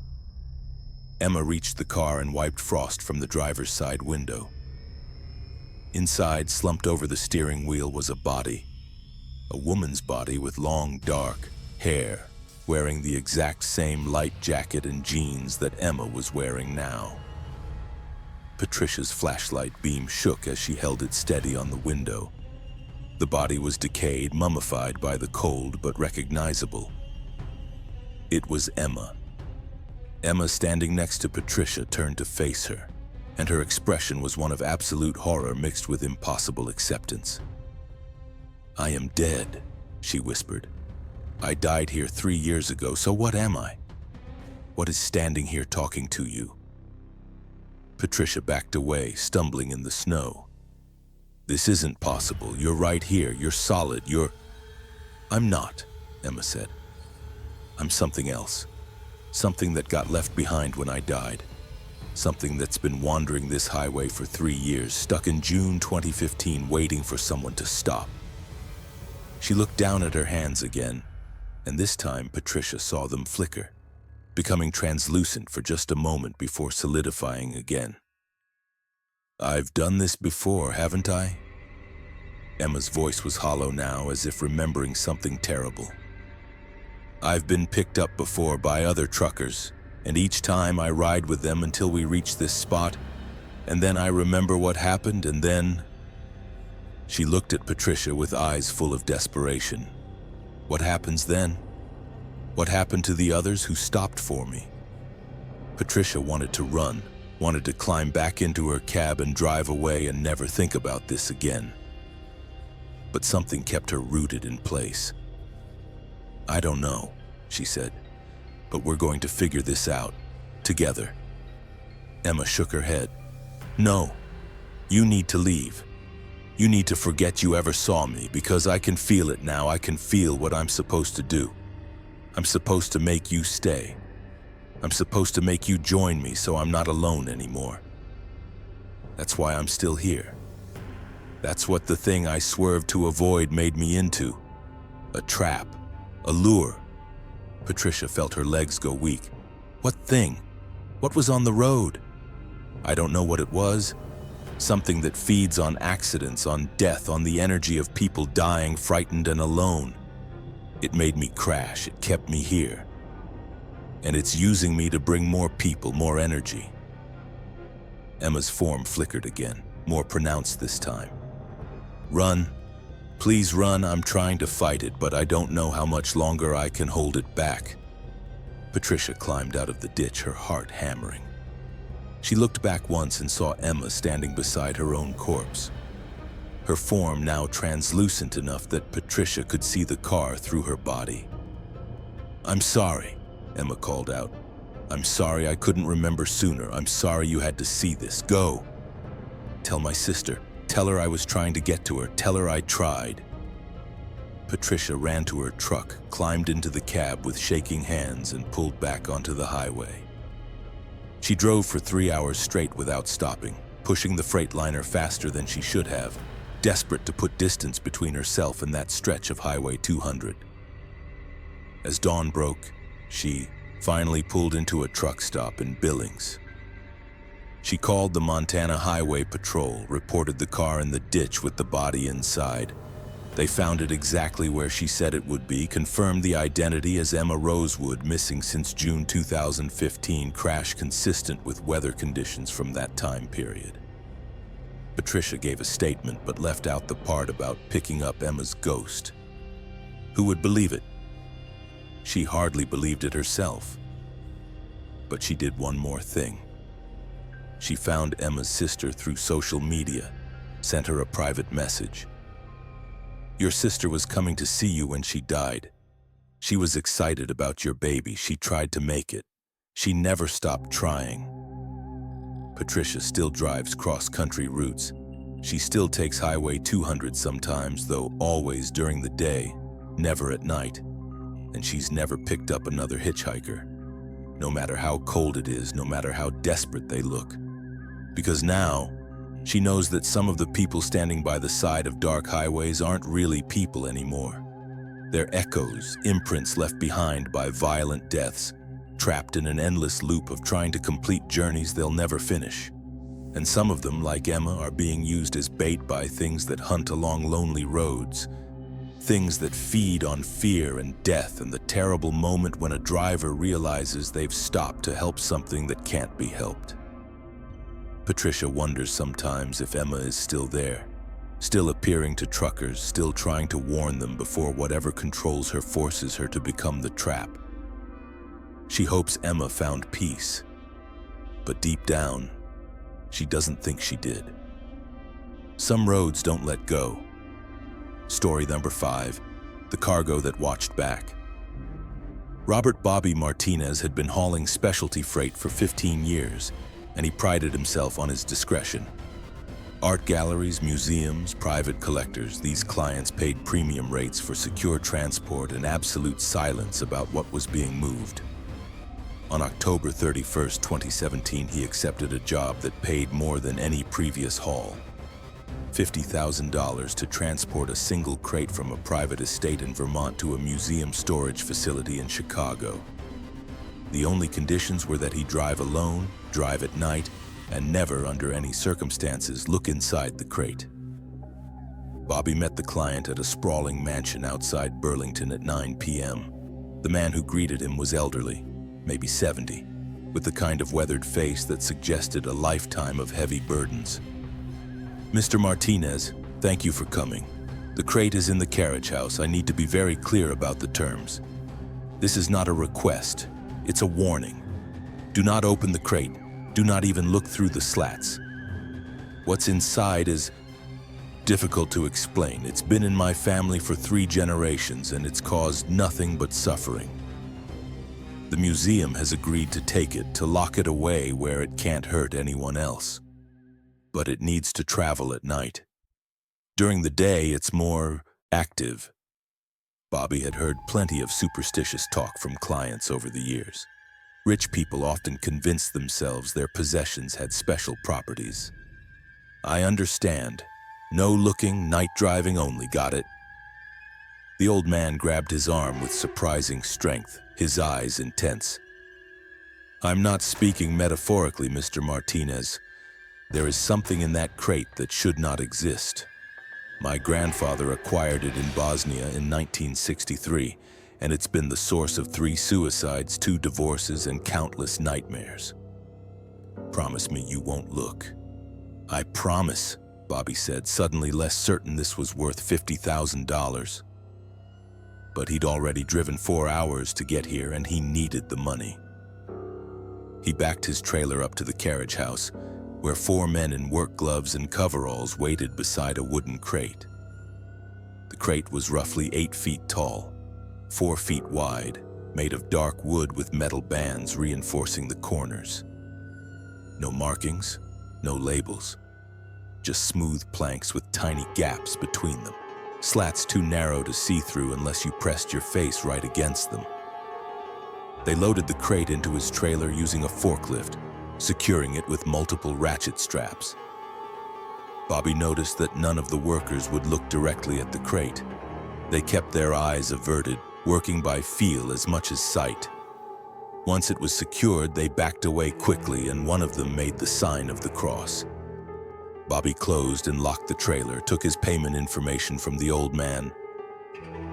Emma reached the car and wiped frost from the driver's side window. Inside, slumped over the steering wheel, was a body. A woman's body with long, dark hair, wearing the exact same light jacket and jeans that Emma was wearing now. Patricia's flashlight beam shook as she held it steady on the window. The body was decayed, mummified by the cold, but recognizable. It was Emma. Emma, standing next to Patricia, turned to face her, and her expression was one of absolute horror mixed with impossible acceptance. "I am dead," she whispered. "I died here 3 years ago, so what am I? What is standing here talking to you?" Patricia backed away, stumbling in the snow. "This isn't possible. You're right here. You're solid. "I'm not," Emma said. "I'm something else. Something that got left behind when I died. Something that's been wandering this highway for 3 years, stuck in June 2015, waiting for someone to stop." She looked down at her hands again, and this time Patricia saw them flicker, becoming translucent for just a moment before solidifying again. "I've done this before, haven't I?" Emma's voice was hollow now, as if remembering something terrible. "I've been picked up before by other truckers, and each time I ride with them until we reach this spot, and then I remember what happened, and then..." She looked at Patricia with eyes full of desperation. "What happens then? What happened to the others who stopped for me?" Patricia wanted to run, wanted to climb back into her cab and drive away and never think about this again. But something kept her rooted in place. "I don't know," she said, "but we're going to figure this out, together." Emma shook her head. "No, you need to leave. You need to forget you ever saw me, because I can feel it now. I can feel what I'm supposed to do. I'm supposed to make you stay. I'm supposed to make you join me so I'm not alone anymore. That's why I'm still here. That's what the thing I swerved to avoid made me into. A trap, a lure." Patricia felt her legs go weak. "What thing? What was on the road?" "I don't know what it was. Something that feeds on accidents, on death, on the energy of people dying, frightened and alone. It made me crash. It kept me here. And it's using me to bring more people, more energy." Emma's form flickered again, more pronounced this time. "Run. Please run. I'm trying to fight it, but I don't know how much longer I can hold it back." Patricia climbed out of the ditch, her heart hammering. She looked back once and saw Emma standing beside her own corpse, her form now translucent enough that Patricia could see the car through her body. "I'm sorry," Emma called out. "I'm sorry I couldn't remember sooner. I'm sorry you had to see this. Go. Tell my sister. Tell her I was trying to get to her. Tell her I tried." Patricia ran to her truck, climbed into the cab with shaking hands, and pulled back onto the highway. She drove for 3 hours straight without stopping, pushing the Freightliner faster than she should have, desperate to put distance between herself and that stretch of Highway 200. As dawn broke, she finally pulled into a truck stop in Billings. She called the Montana Highway Patrol, reported the car in the ditch with the body inside. They found it exactly where she said it would be, confirmed the identity as Emma Rosewood, missing since June 2015, crash consistent with weather conditions from that time period. Patricia gave a statement but left out the part about picking up Emma's ghost. Who would believe it? She hardly believed it herself. But she did one more thing. She found Emma's sister through social media, sent her a private message. "Your sister was coming to see you when she died. She was excited about your baby. She tried to make it. She never stopped trying. Patricia still drives cross-country routes. She still takes Highway 200 sometimes, though always during the day, never at night. And she's never picked up another hitchhiker, no matter how cold it is, no matter how desperate they look. Because now, she knows that some of the people standing by the side of dark highways aren't really people anymore. They're echoes, imprints left behind by violent deaths, trapped in an endless loop of trying to complete journeys they'll never finish. And some of them, like Emma, are being used as bait by things that hunt along lonely roads, things that feed on fear and death and the terrible moment when a driver realizes they've stopped to help something that can't be helped. Patricia wonders sometimes if Emma is still there, still appearing to truckers, still trying to warn them before whatever controls her forces her to become the trap. She hopes Emma found peace, but deep down, she doesn't think she did. Some roads don't let go. Story number 5, the cargo that watched back. Robert Bobby Martinez had been hauling specialty freight for 15 years, and he prided himself on his discretion. Art galleries, museums, private collectors, these clients paid premium rates for secure transport and absolute silence about what was being moved. On October 31, 2017, he accepted a job that paid more than any previous haul. $50,000 to transport a single crate from a private estate in Vermont to a museum storage facility in Chicago. The only conditions were that he drive alone, drive at night, and never, under any circumstances, look inside the crate. Bobby met the client at a sprawling mansion outside Burlington at 9 p.m. The man who greeted him was elderly, maybe 70, with the kind of weathered face that suggested a lifetime of heavy burdens. "Mr. Martinez, thank you for coming. The crate is in the carriage house. I need to be very clear about the terms. This is not a request. It's a warning. Do not open the crate. Do not even look through the slats. What's inside is difficult to explain. It's been in my family for 3 generations, and it's caused nothing but suffering. The museum has agreed to take it, to lock it away where it can't hurt anyone else. But it needs to travel at night. During the day, it's more active." Bobby had heard plenty of superstitious talk from clients over the years. Rich people often convinced themselves their possessions had special properties. "I understand. No looking, night driving only, got it?" The old man grabbed his arm with surprising strength, his eyes intense. "I'm not speaking metaphorically, Mr. Martinez. There is something in that crate that should not exist. My grandfather acquired it in Bosnia in 1963, and it's been the source of 3 suicides, 2 divorces, and countless nightmares. Promise me you won't look." "I promise," Bobby said, suddenly less certain this was worth $50,000. But he'd already driven 4 hours to get here, and he needed the money. He backed his trailer up to the carriage house, where 4 men in work gloves and coveralls waited beside a wooden crate. The crate was roughly 8 feet tall, 4 feet wide, made of dark wood with metal bands reinforcing the corners. No markings, no labels, just smooth planks with tiny gaps between them, slats too narrow to see through unless you pressed your face right against them. They loaded the crate into his trailer using a forklift, securing it with multiple ratchet straps. Bobby noticed that none of the workers would look directly at the crate. They kept their eyes averted, working by feel as much as sight. Once it was secured, they backed away quickly, and one of them made the sign of the cross. Bobby closed and locked the trailer, took his payment information from the old man,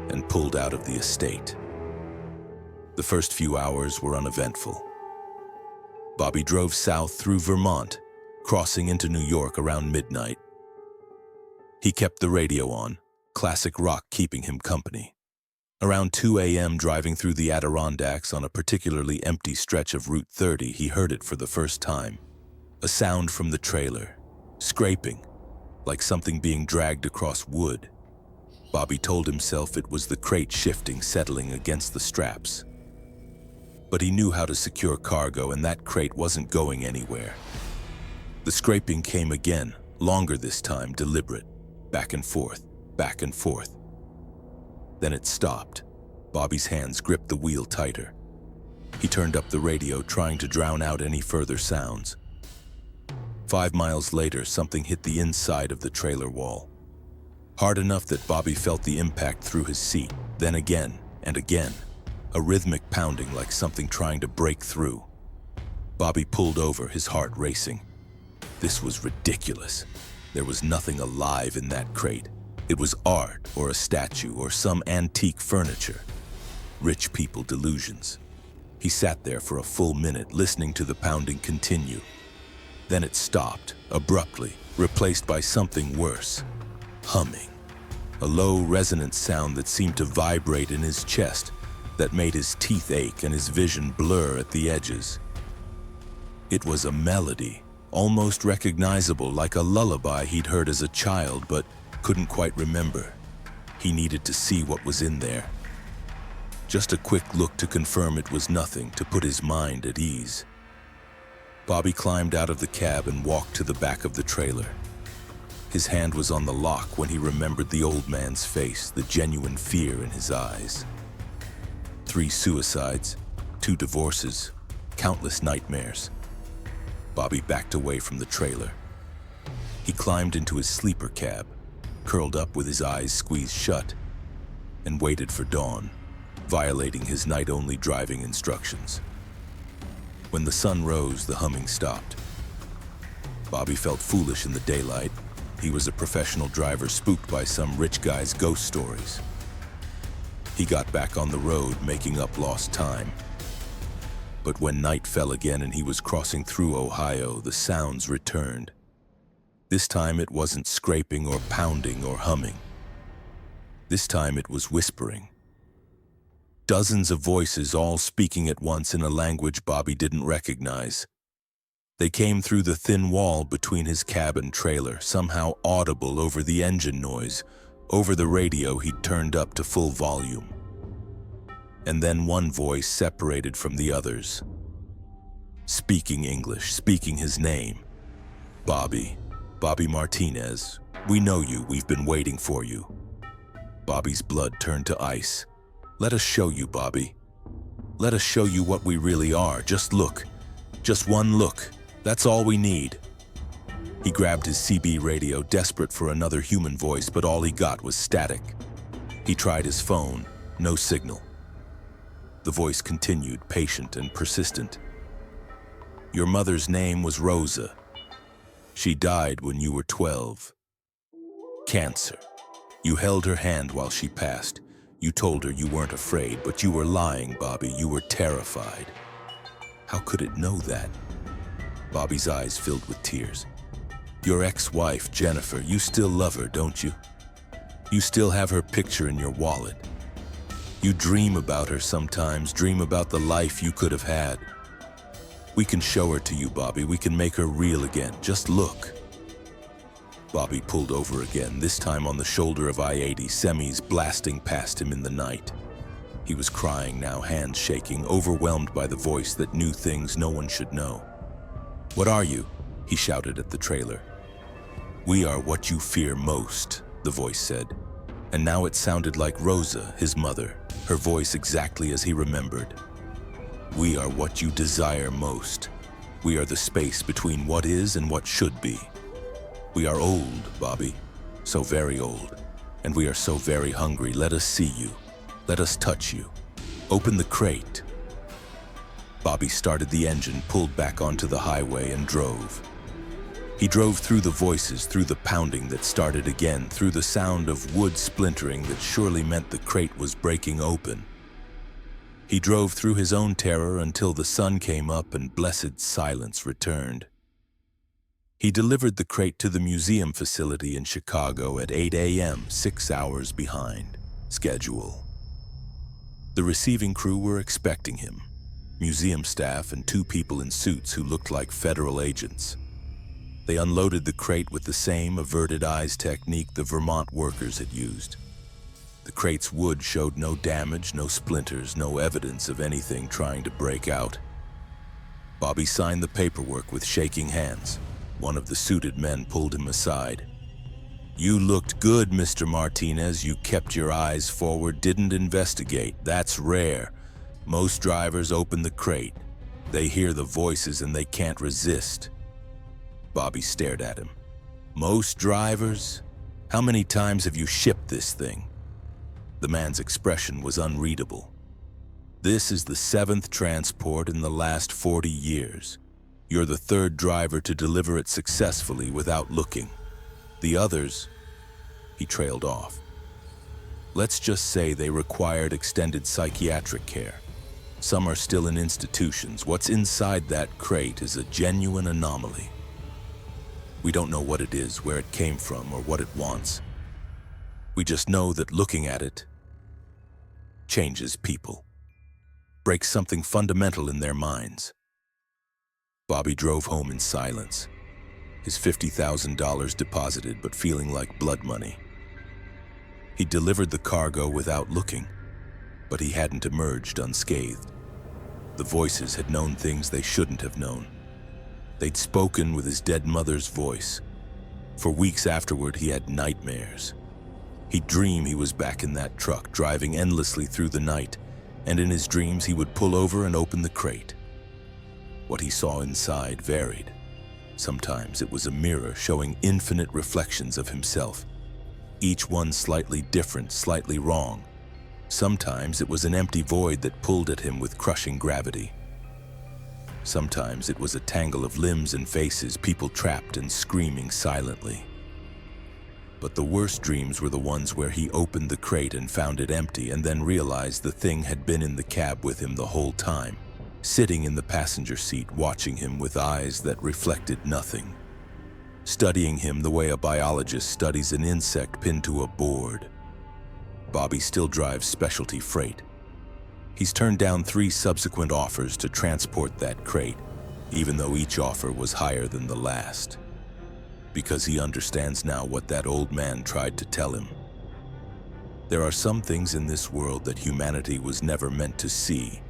and pulled out of the estate. The first few hours were uneventful. Bobby drove south through Vermont, crossing into New York around midnight. He kept the radio on, classic rock keeping him company. Around 2 a.m., driving through the Adirondacks on a particularly empty stretch of Route 30, he heard it for the first time. A sound from the trailer, scraping, like something being dragged across wood. Bobby told himself it was the crate shifting, settling against the straps. but he knew how to secure cargo, and that crate wasn't going anywhere. The scraping came again, longer this time, deliberate, back and forth, back and forth. Then it stopped. Bobby's hands gripped the wheel tighter. He turned up the radio, trying to drown out any further sounds. 5 miles later, something hit the inside of the trailer wall. Hard enough that Bobby felt the impact through his seat, then again and again, a rhythmic pounding like something trying to break through. Bobby pulled over, his heart racing. This was ridiculous. There was nothing alive in that crate. It was art or a statue or some antique furniture. Rich people delusions. He sat there for a full minute, listening to the pounding continue. Then it stopped, abruptly, replaced by something worse. Humming. A low, resonant sound that seemed to vibrate in his chest, that made his teeth ache and his vision blur at the edges. It was a melody, almost recognizable, like a lullaby he'd heard as a child, but couldn't quite remember. He needed to see what was in there. Just a quick look to confirm it was nothing, to put his mind at ease. Bobby climbed out of the cab and walked to the back of the trailer. His hand was on the lock when he remembered the old man's face, the genuine fear in his eyes. 3 suicides, 2 divorces, countless nightmares. Bobby backed away from the trailer. He climbed into his sleeper cab, curled up with his eyes squeezed shut, and waited for dawn, violating his night-only driving instructions. When the sun rose, the humming stopped. Bobby felt foolish in the daylight. He was a professional driver spooked by some rich guy's ghost stories. He got back on the road, making up lost time. But when night fell again and he was crossing through Ohio, the sounds returned. This time it wasn't scraping or pounding or humming. This time it was whispering. Dozens of voices all speaking at once in a language Bobby didn't recognize. They came through the thin wall between his cab and trailer, somehow audible over the engine noise, over the radio he'd turned up to full volume. And then one voice separated from the others. Speaking English, speaking his name. Bobby Martinez. We know you, we've been waiting for you. Bobby's blood turned to ice. Let us show you, Bobby. Let us show you what we really are. Just look. Just one look. That's all we need. He grabbed his CB radio, desperate for another human voice, but all he got was static. He tried his phone. No signal. The voice continued, patient and persistent. Your mother's name was Rosa. She died when you were 12. Cancer. You held her hand while she passed. You told her you weren't afraid, but you were lying, Bobby. You were terrified. How could it know that? Bobby's eyes filled with tears. Your ex-wife, Jennifer, you still love her, don't you? You still have her picture in your wallet. You dream about her sometimes, dream about the life you could have had. We can show her to you, Bobby. We can make her real again. Just look. Bobby pulled over again, this time on the shoulder of I-80, semis blasting past him in the night. He was crying now, hands shaking, overwhelmed by the voice that knew things no one should know. What are you? He shouted at the trailer. We are what you fear most, the voice said. And now it sounded like Rosa, his mother, her voice exactly as he remembered. We are what you desire most. We are the space between what is and what should be. We are old, Bobby, so very old, and we are so very hungry. Let us see you. Let us touch you. Open the crate. Bobby started the engine, pulled back onto the highway, and drove. He drove through the voices, through the pounding that started again, through the sound of wood splintering that surely meant the crate was breaking open. He drove through his own terror until the sun came up and blessed silence returned. He delivered the crate to the museum facility in Chicago at 8 a.m., 6 hours behind schedule. The receiving crew were expecting him, museum staff and 2 people in suits who looked like federal agents. They unloaded the crate with the same averted eyes technique the Vermont workers had used. The crate's wood showed no damage, no splinters, no evidence of anything trying to break out. Bobby signed the paperwork with shaking hands. One of the suited men pulled him aside. "You looked good, Mr. Martinez. You kept your eyes forward, didn't investigate. That's rare. Most drivers open the crate. They hear the voices and they can't resist." Bobby stared at him. "Most drivers? How many times have you shipped this thing?" The man's expression was unreadable. "This is the 7th transport in the last 40 years. You're the 3rd driver to deliver it successfully without looking. The others," he trailed off. "Let's just say they required extended psychiatric care. Some are still in institutions. What's inside that crate is a genuine anomaly. We don't know what it is, where it came from, or what it wants. We just know that looking at it changes people, breaks something fundamental in their minds." Bobby drove home in silence, his $50,000 deposited but feeling like blood money. He delivered the cargo without looking, but he hadn't emerged unscathed. The voices had known things they shouldn't have known. They'd spoken with his dead mother's voice. For weeks afterward, he had nightmares. He'd dream he was back in that truck, driving endlessly through the night, and in his dreams he would pull over and open the crate. What he saw inside varied. Sometimes it was a mirror showing infinite reflections of himself, each one slightly different, slightly wrong. Sometimes it was an empty void that pulled at him with crushing gravity. Sometimes it was a tangle of limbs and faces, people trapped and screaming silently. But the worst dreams were the ones where he opened the crate and found it empty, and then realized the thing had been in the cab with him the whole time, sitting in the passenger seat, watching him with eyes that reflected nothing, studying him the way a biologist studies an insect pinned to a board. Bobby still drives specialty freight. He's turned down 3 subsequent offers to transport that crate, even though each offer was higher than the last, because he understands now what that old man tried to tell him. There are some things in this world that humanity was never meant to see,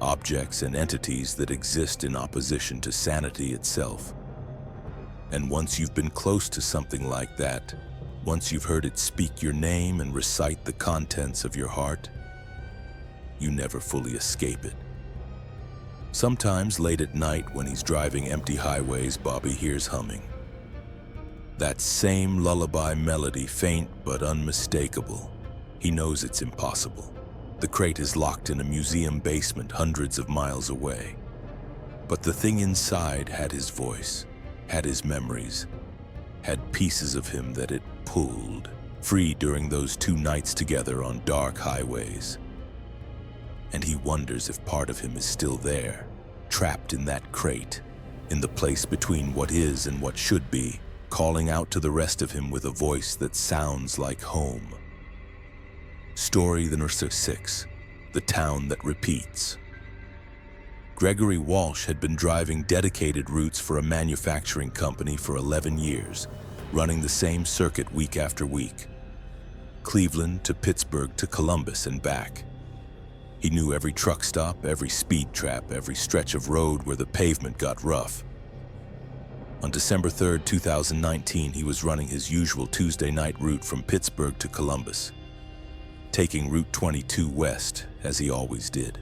objects and entities that exist in opposition to sanity itself. And once you've been close to something like that, once you've heard it speak your name and recite the contents of your heart, you never fully escape it. Sometimes late at night when he's driving empty highways, Bobby hears humming. That same lullaby melody, faint but unmistakable. He knows it's impossible. The crate is locked in a museum basement hundreds of miles away. But the thing inside had his voice, had his memories, had pieces of him that it pulled, free during those 2 nights together on dark highways. And he wonders if part of him is still there, trapped in that crate, in the place between what is and what should be, calling out to the rest of him with a voice that sounds like home. Story number 6, The Town That Repeats. Gregory Walsh had been driving dedicated routes for a manufacturing company for 11 years, running the same circuit week after week. Cleveland to Pittsburgh to Columbus and back. He knew every truck stop, every speed trap, every stretch of road where the pavement got rough. On December 3, 2019, he was running his usual Tuesday night route from Pittsburgh to Columbus, taking Route 22 west, as he always did.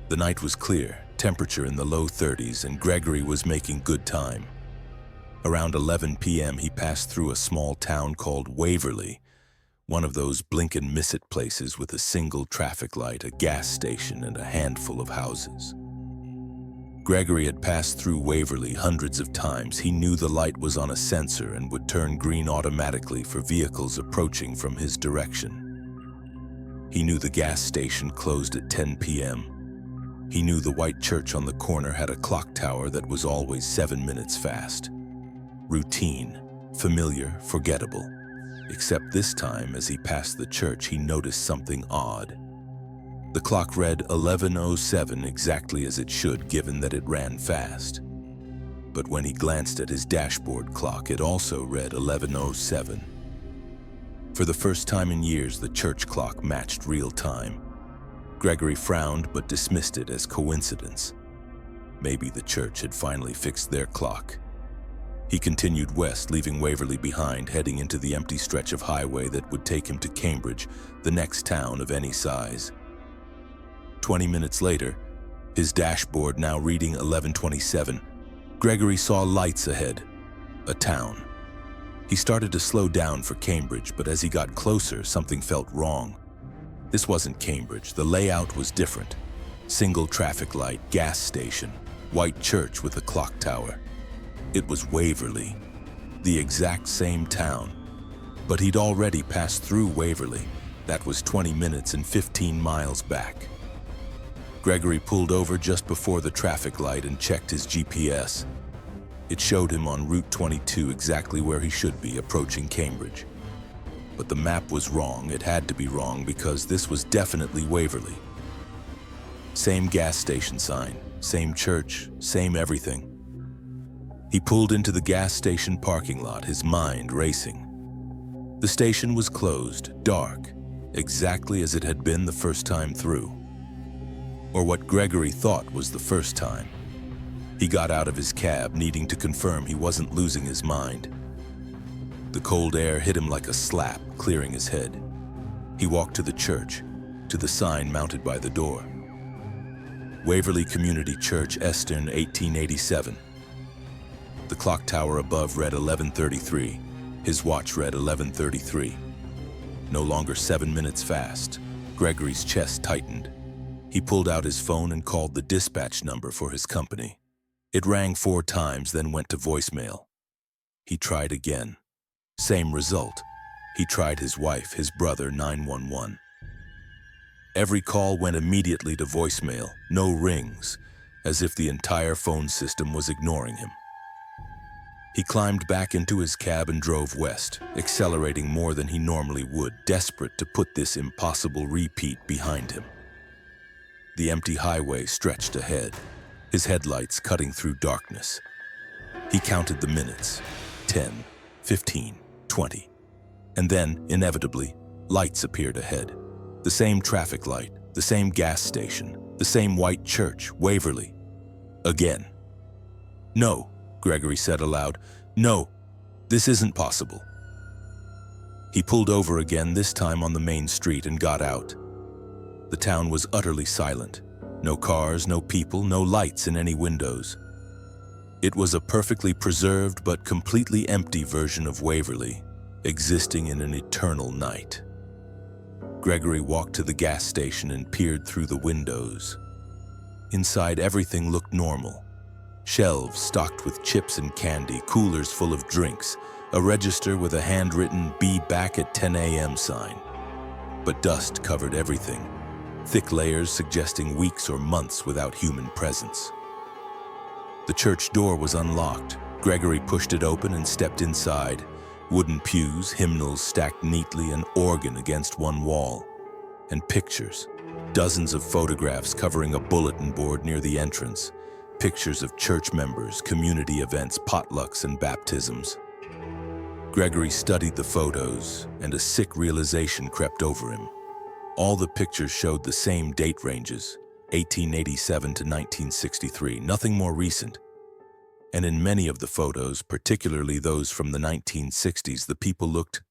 The night was clear, temperature in the low 30s, and Gregory was making good time. Around 11 p.m., he passed through a small town called Waverly, one of those blink and miss it places with a single traffic light, a gas station, and a handful of houses. Gregory had passed through Waverly hundreds of times. He knew the light was on a sensor and would turn green automatically for vehicles approaching from his direction. He knew the gas station closed at 10 p.m. He knew the white church on the corner had a clock tower that was always 7 minutes fast. Routine, familiar, forgettable. Except this time, as he passed the church, he noticed something odd. The clock read 11:07 exactly as it should, given that it ran fast. But when he glanced at his dashboard clock, it also read 11:07. For the first time in years, the church clock matched real time. Gregory frowned but dismissed it as coincidence. Maybe the church had finally fixed their clock. He continued west, leaving Waverly behind, heading into the empty stretch of highway that would take him to Cambridge, the next town of any size. 20 minutes later, his dashboard now reading 11:27, Gregory saw lights ahead, a town. He started to slow down for Cambridge, but as he got closer, something felt wrong. This wasn't Cambridge. The layout was different. Single traffic light, gas station, white church with a clock tower. It was Waverly, the exact same town. But he'd already passed through Waverly. That was 20 minutes and 15 miles back. Gregory pulled over just before the traffic light and checked his GPS. It showed him on Route 22 exactly where he should be, approaching Cambridge. But the map was wrong. It had to be wrong because this was definitely Waverly. Same gas station sign, same church, same everything. He pulled into the gas station parking lot, his mind racing. The station was closed, dark, exactly as it had been the first time through. Or what Gregory thought was the first time. He got out of his cab, needing to confirm he wasn't losing his mind. The cold air hit him like a slap, clearing his head. He walked to the church, to the sign mounted by the door. Waverly Community Church, Eastern, 1887. The clock tower above read 11:33. His watch read 11:33. No longer 7 minutes fast. Gregory's chest tightened. He pulled out his phone and called the dispatch number for his company. It rang 4 times, then went to voicemail. He tried again. Same result. He tried his wife, his brother, 911. Every call went immediately to voicemail, no rings, as if the entire phone system was ignoring him. He climbed back into his cab and drove west, accelerating more than he normally would, desperate to put this impossible repeat behind him. The empty highway stretched ahead, his headlights cutting through darkness. He counted the minutes, 10, 15, 20. And then, inevitably, lights appeared ahead. The same traffic light, the same gas station, the same white church, Waverly. Again. "No," Gregory said aloud. "No, this isn't possible." He pulled over again, this time on the main street, and got out. The town was utterly silent. No cars, no people, no lights in any windows. It was a perfectly preserved but completely empty version of Waverly, existing in an eternal night. Gregory walked to the gas station and peered through the windows. Inside, everything looked normal. Shelves stocked with chips and candy, coolers full of drinks, a register with a handwritten "Be back at 10 a.m. sign. But dust covered everything, thick layers suggesting weeks or months without human presence. The church door was unlocked. Gregory pushed it open and stepped inside. Wooden pews, hymnals stacked neatly, an organ against one wall. And pictures. Dozens of photographs covering a bulletin board near the entrance. Pictures of church members, community events, potlucks, and baptisms. Gregory studied the photos, and a sick realization crept over him. All the pictures showed the same date ranges, 1887 to 1963, nothing more recent. And in many of the photos, particularly those from the 1960s, the people looked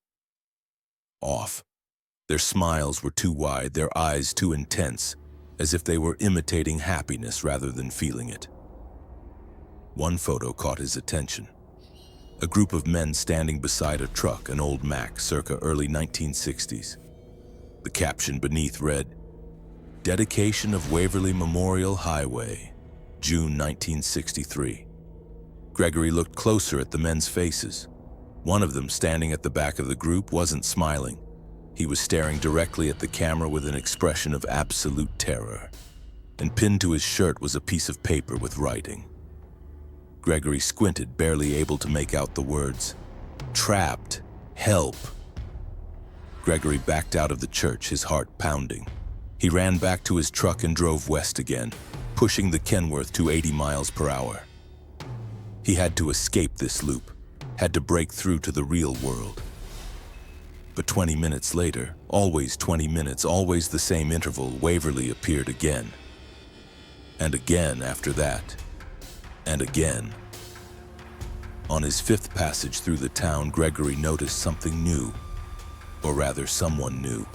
off. Their smiles were too wide, their eyes too intense, as if they were imitating happiness rather than feeling it. One photo caught his attention. A group of men standing beside a truck, an old Mack, circa early 1960s. The caption beneath read, "Dedication of Waverly Memorial Highway, June 1963. Gregory looked closer at the men's faces. One of them, standing at the back of the group, wasn't smiling. He was staring directly at the camera with an expression of absolute terror. And pinned to his shirt was a piece of paper with writing. Gregory squinted, barely able to make out the words. "Trapped. Help." Gregory backed out of the church, his heart pounding. He ran back to his truck and drove west again, pushing the Kenworth to 80 miles per hour. He had to escape this loop, had to break through to the real world. But 20 minutes later, always 20 minutes, always the same interval, Waverly appeared again. And again after that. And again. On his fifth passage through the town, Gregory noticed something new. Or rather, someone new.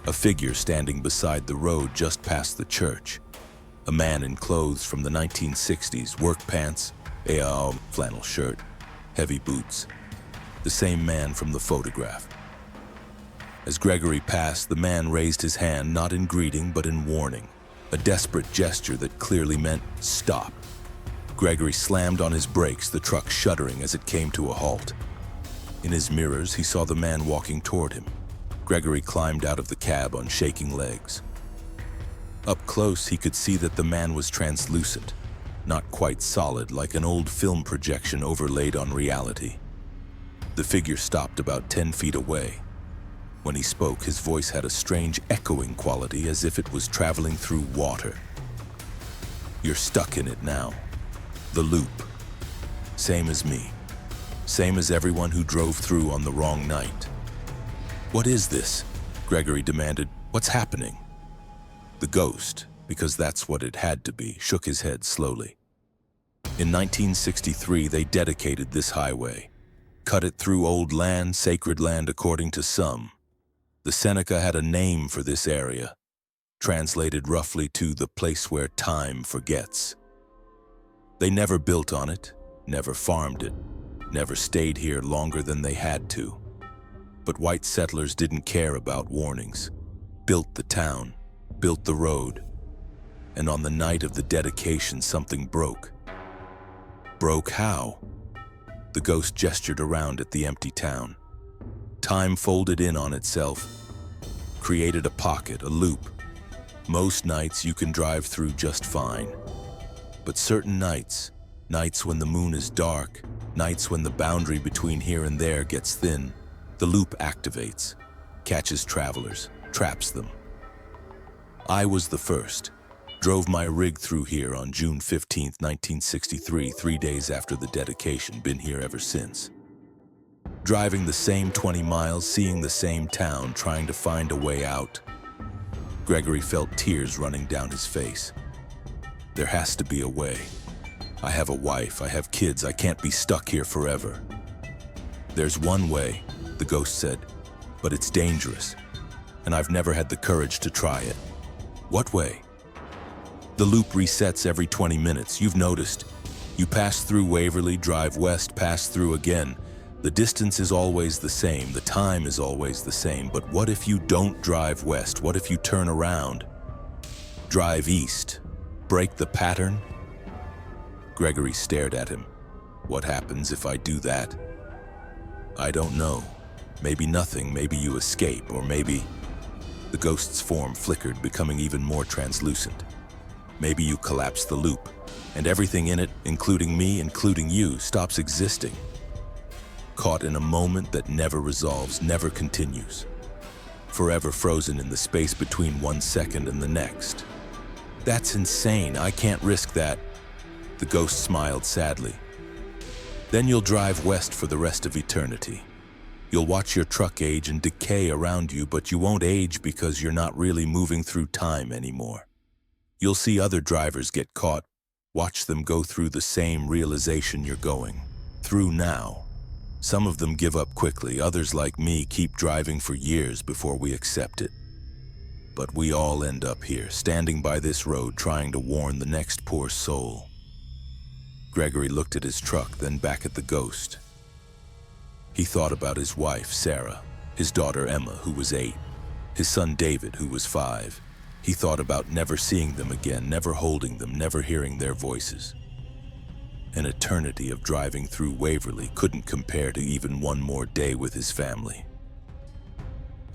A figure standing beside the road just past the church. A man in clothes from the 1960s, work pants, a flannel shirt, heavy boots. The same man from the photograph. As Gregory passed, the man raised his hand, not in greeting, but in warning. A desperate gesture that clearly meant stop. Gregory slammed on his brakes, the truck shuddering as it came to a halt. In his mirrors, he saw the man walking toward him. Gregory climbed out of the cab on shaking legs. Up close, he could see that the man was translucent, not quite solid, like an old film projection overlaid on reality. The figure stopped about 10 feet away. When he spoke, his voice had a strange echoing quality, as if it was traveling through water. "You're stuck in it now. The loop. Same as me. Same as everyone who drove through on the wrong night." "What is this?" Gregory demanded. "What's happening?" The ghost, because that's what it had to be, shook his head slowly. In 1963, they dedicated this highway. Cut it through old land, sacred land according to some. The Seneca had a name for this area, translated roughly to the place where time forgets. They never built on it, never farmed it, never stayed here longer than they had to. But white settlers didn't care about warnings. Built the town, built the road, and on the night of the dedication, something broke. Broke how? The ghost gestured around at the empty town. Time folded in on itself, created a pocket, a loop. Most nights you can drive through just fine. But certain nights, nights when the moon is dark, nights when the boundary between here and there gets thin, the loop activates, catches travelers, traps them. I was the first. Drove my rig through here on June 15, 1963, 3 days after the dedication. Been here ever since. Driving the same 20 miles, seeing the same town, trying to find a way out. Gregory felt tears running down his face. There has to be a way. I have a wife, I have kids, I can't be stuck here forever. There's one way, the ghost said, but it's dangerous, and I've never had the courage to try it. What way? The loop resets every 20 minutes, you've noticed. You pass through Waverly, drive west, pass through again. The distance is always the same, the time is always the same, but what if you don't drive west? What if you turn around? Drive east? Break the pattern? Gregory stared at him. What happens if I do that? I don't know. Maybe nothing, maybe you escape, or maybe... The ghost's form flickered, becoming even more translucent. Maybe you collapse the loop, and everything in it, including me, including you, stops existing. Caught in a moment that never resolves, never continues. Forever frozen in the space between 1 second and the next. That's insane, I can't risk that. The ghost smiled sadly. Then you'll drive west for the rest of eternity. You'll watch your truck age and decay around you, but you won't age because you're not really moving through time anymore. You'll see other drivers get caught, watch them go through the same realization you're going through now. Some of them give up quickly, others like me keep driving for years before we accept it. But we all end up here, standing by this road, trying to warn the next poor soul. Gregory looked at his truck, then back at the ghost. He thought about his wife, Sarah, his daughter, Emma, who was 8, his son, David, who was 5. He thought about never seeing them again, never holding them, never hearing their voices. An eternity of driving through Waverly couldn't compare to even one more day with his family.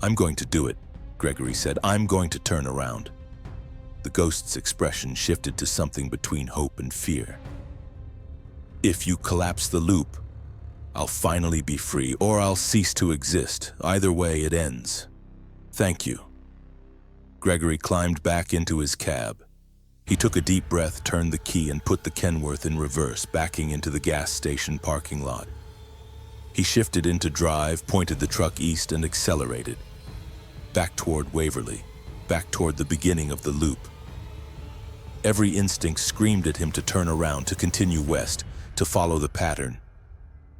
I'm going to do it, Gregory said. I'm going to turn around. The ghost's expression shifted to something between hope and fear. If you collapse the loop, I'll finally be free, or I'll cease to exist. Either way, it ends. Thank you. Gregory climbed back into his cab. He took a deep breath, turned the key, and put the Kenworth in reverse, backing into the gas station parking lot. He shifted into drive, pointed the truck east, and accelerated. Back toward Waverly, back toward the beginning of the loop. Every instinct screamed at him to turn around, to continue west, to follow the pattern.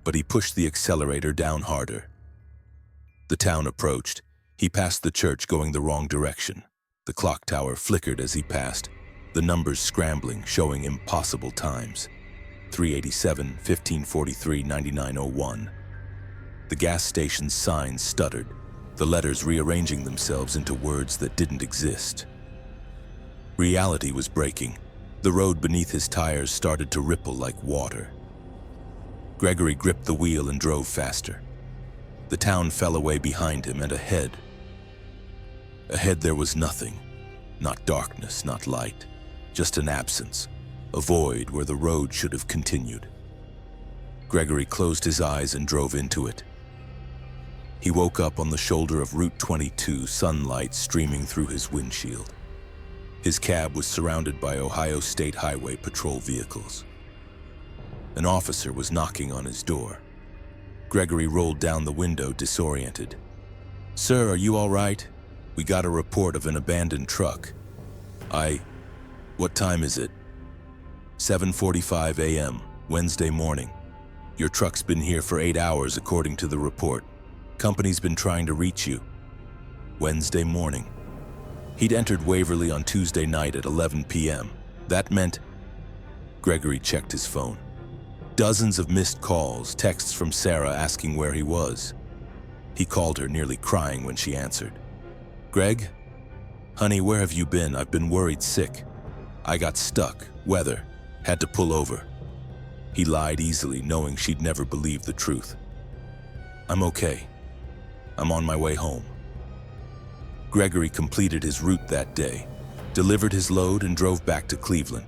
But he pushed the accelerator down harder. The town approached. He passed the church going the wrong direction. The clock tower flickered as he passed, the numbers scrambling, showing impossible times. 387, 1543, 9901. The gas station's signs stuttered, the letters rearranging themselves into words that didn't exist. Reality was breaking. The road beneath his tires started to ripple like water. Gregory gripped the wheel and drove faster. The town fell away behind him, and ahead there was nothing. Not darkness, not light, just an absence, a void where the road should have continued. Gregory closed his eyes and drove into it. He woke up on the shoulder of Route 22, sunlight streaming through his windshield. His cab was surrounded by Ohio State Highway Patrol vehicles. An officer was knocking on his door. Gregory rolled down the window, disoriented. "Sir, are you all right? We got a report of an abandoned truck." What time is it?" 7:45 a.m., Wednesday morning. "Your truck's been here for 8 hours according to the report. Company's been trying to reach you." Wednesday morning. He'd entered Waverly on Tuesday night at 11 p.m. That meant... Gregory checked his phone. Dozens of missed calls, texts from Sarah asking where he was. He called her, nearly crying when she answered. "Greg? Honey, where have you been? I've been worried sick. I got stuck, weather, had to pull over." He lied easily, knowing she'd never believe the truth. "I'm okay. I'm on my way home." Gregory completed his route that day, delivered his load, and drove back to Cleveland.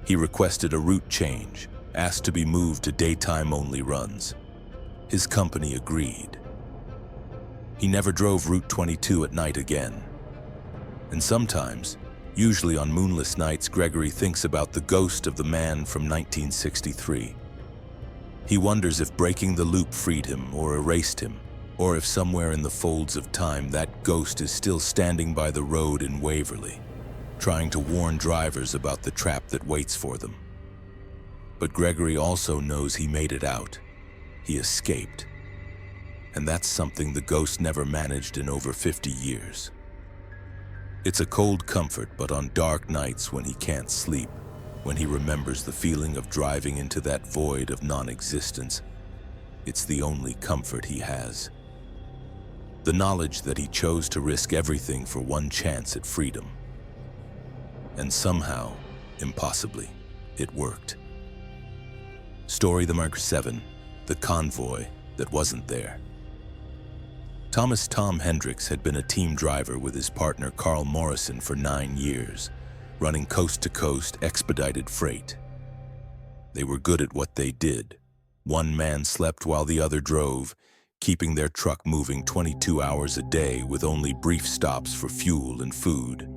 He requested a route change, asked to be moved to daytime-only runs. His company agreed. He never drove Route 22 at night again. And sometimes, usually on moonless nights, Gregory thinks about the ghost of the man from 1963. He wonders if breaking the loop freed him or erased him, or if somewhere in the folds of time that ghost is still standing by the road in Waverly, trying to warn drivers about the trap that waits for them. But Gregory also knows he made it out. He escaped. And that's something the ghost never managed in over 50 years. It's a cold comfort, but on dark nights when he can't sleep, when he remembers the feeling of driving into that void of non-existence, it's the only comfort he has. The knowledge that he chose to risk everything for one chance at freedom. And somehow, impossibly, it worked. Story number 7, The Convoy That Wasn't There. Thomas "Tom" Hendricks had been a team driver with his partner Carl Morrison for 9 years, running coast-to-coast expedited freight. They were good at what they did. One man slept while the other drove, keeping their truck moving 22 hours a day with only brief stops for fuel and food.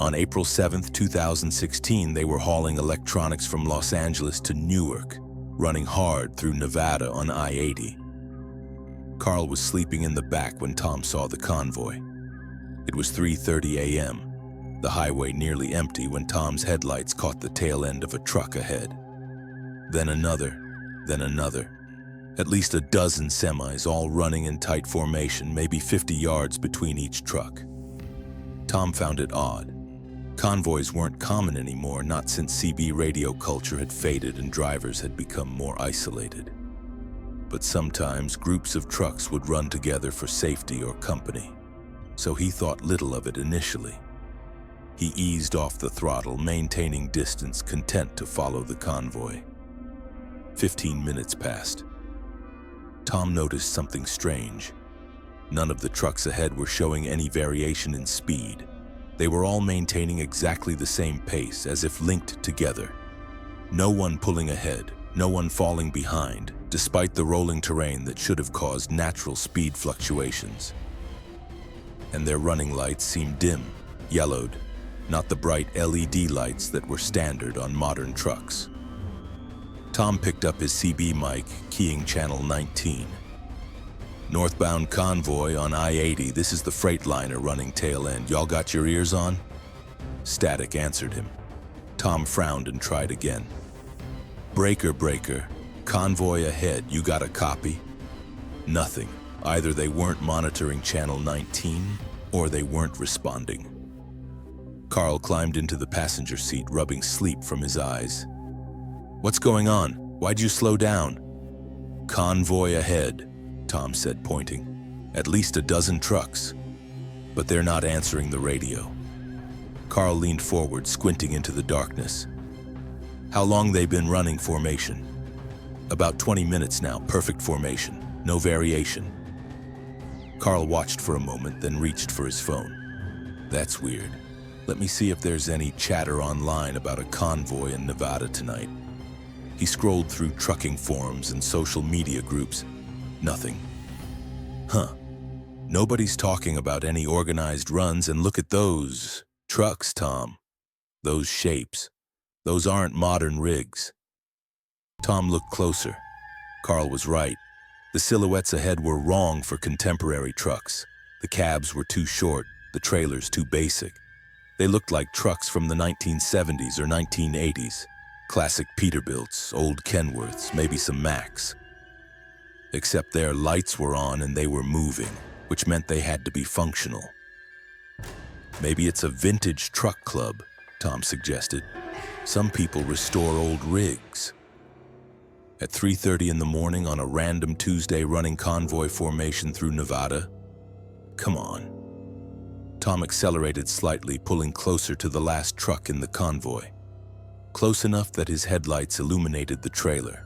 On April 7, 2016, they were hauling electronics from Los Angeles to Newark, running hard through Nevada on I-80. Carl was sleeping in the back when Tom saw the convoy. It was 3:30 a.m., the highway nearly empty when Tom's headlights caught the tail end of a truck ahead. Then another, at least a dozen semis, all running in tight formation, maybe 50 yards between each truck. Tom found it odd. Convoys weren't common anymore, not since CB radio culture had faded and drivers had become more isolated. But sometimes groups of trucks would run together for safety or company, so he thought little of it initially. He eased off the throttle, maintaining distance, content to follow the convoy. 15 minutes passed. Tom noticed something strange. None of the trucks ahead were showing any variation in speed. They were all maintaining exactly the same pace, as if linked together. No one pulling ahead, no one falling behind, despite the rolling terrain that should have caused natural speed fluctuations. And their running lights seemed dim, yellowed, not the bright LED lights that were standard on modern trucks. Tom picked up his CB mic, keying channel 19. Northbound convoy on I-80. This is the Freightliner running tail end. Y'all got your ears on? Static answered him. Tom frowned and tried again. Breaker, breaker. Convoy ahead. You got a copy? Nothing. Either they weren't monitoring channel 19 or they weren't responding. Carl climbed into the passenger seat, rubbing sleep from his eyes. What's going on? Why'd you slow down? Convoy ahead, Tom said, pointing. At least a dozen trucks. But they're not answering the radio. Carl leaned forward, squinting into the darkness. How long they been running formation? About 20 minutes now, perfect formation, no variation. Carl watched for a moment, then reached for his phone. That's weird. Let me see if there's any chatter online about a convoy in Nevada tonight. He scrolled through trucking forums and social media groups. Nothing. Huh. Nobody's talking about any organized runs, and look at those trucks, Tom. Those shapes. Those aren't modern rigs. Tom looked closer. Carl was right. The silhouettes ahead were wrong for contemporary trucks. The cabs were too short, the trailers too basic. They looked like trucks from the 1970s or 1980s. Classic Peterbilts, old Kenworths, maybe some Macs. Except their lights were on and they were moving, which meant they had to be functional. Maybe it's a vintage truck club, Tom suggested. Some people restore old rigs. At 3:30 in the morning on a random Tuesday running convoy formation through Nevada? Come on. Tom accelerated slightly, pulling closer to the last truck in the convoy. Close enough that his headlights illuminated the trailer.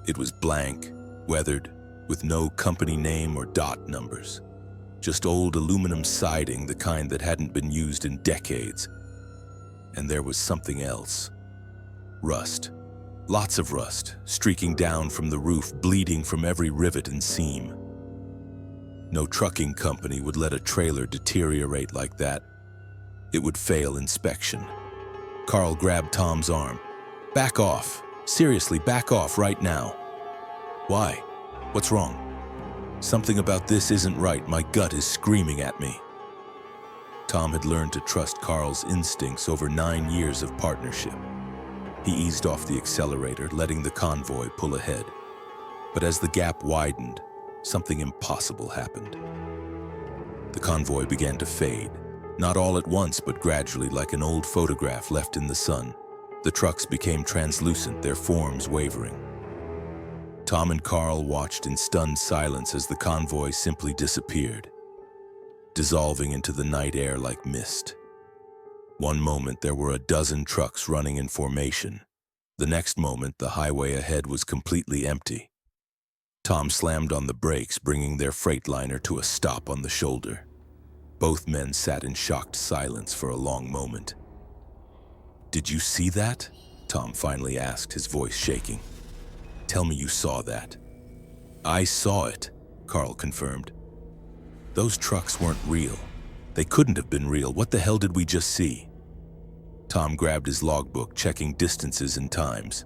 It was blank, weathered, with no company name or dot numbers. Just old aluminum siding, the kind that hadn't been used in decades. And there was something else. Rust. Lots of rust, streaking down from the roof, bleeding from every rivet and seam. No trucking company would let a trailer deteriorate like that. It would fail inspection. Carl grabbed Tom's arm. Back off. Seriously, back off right now. Why? What's wrong? Something about this isn't right. My gut is screaming at me. Tom had learned to trust Carl's instincts over 9 years of partnership. He eased off the accelerator, letting the convoy pull ahead. But as the gap widened, something impossible happened. The convoy began to fade, not all at once, but gradually, like an old photograph left in the sun. The trucks became translucent, their forms wavering. Tom and Carl watched in stunned silence as the convoy simply disappeared, dissolving into the night air like mist. One moment there were a dozen trucks running in formation. The next moment the highway ahead was completely empty. Tom slammed on the brakes, bringing their Freightliner to a stop on the shoulder. Both men sat in shocked silence for a long moment. Did you see that? Tom finally asked, his voice shaking. Tell me you saw that. I saw it, Carl confirmed. Those trucks weren't real. They couldn't have been real. What the hell did we just see? Tom grabbed his logbook, checking distances and times.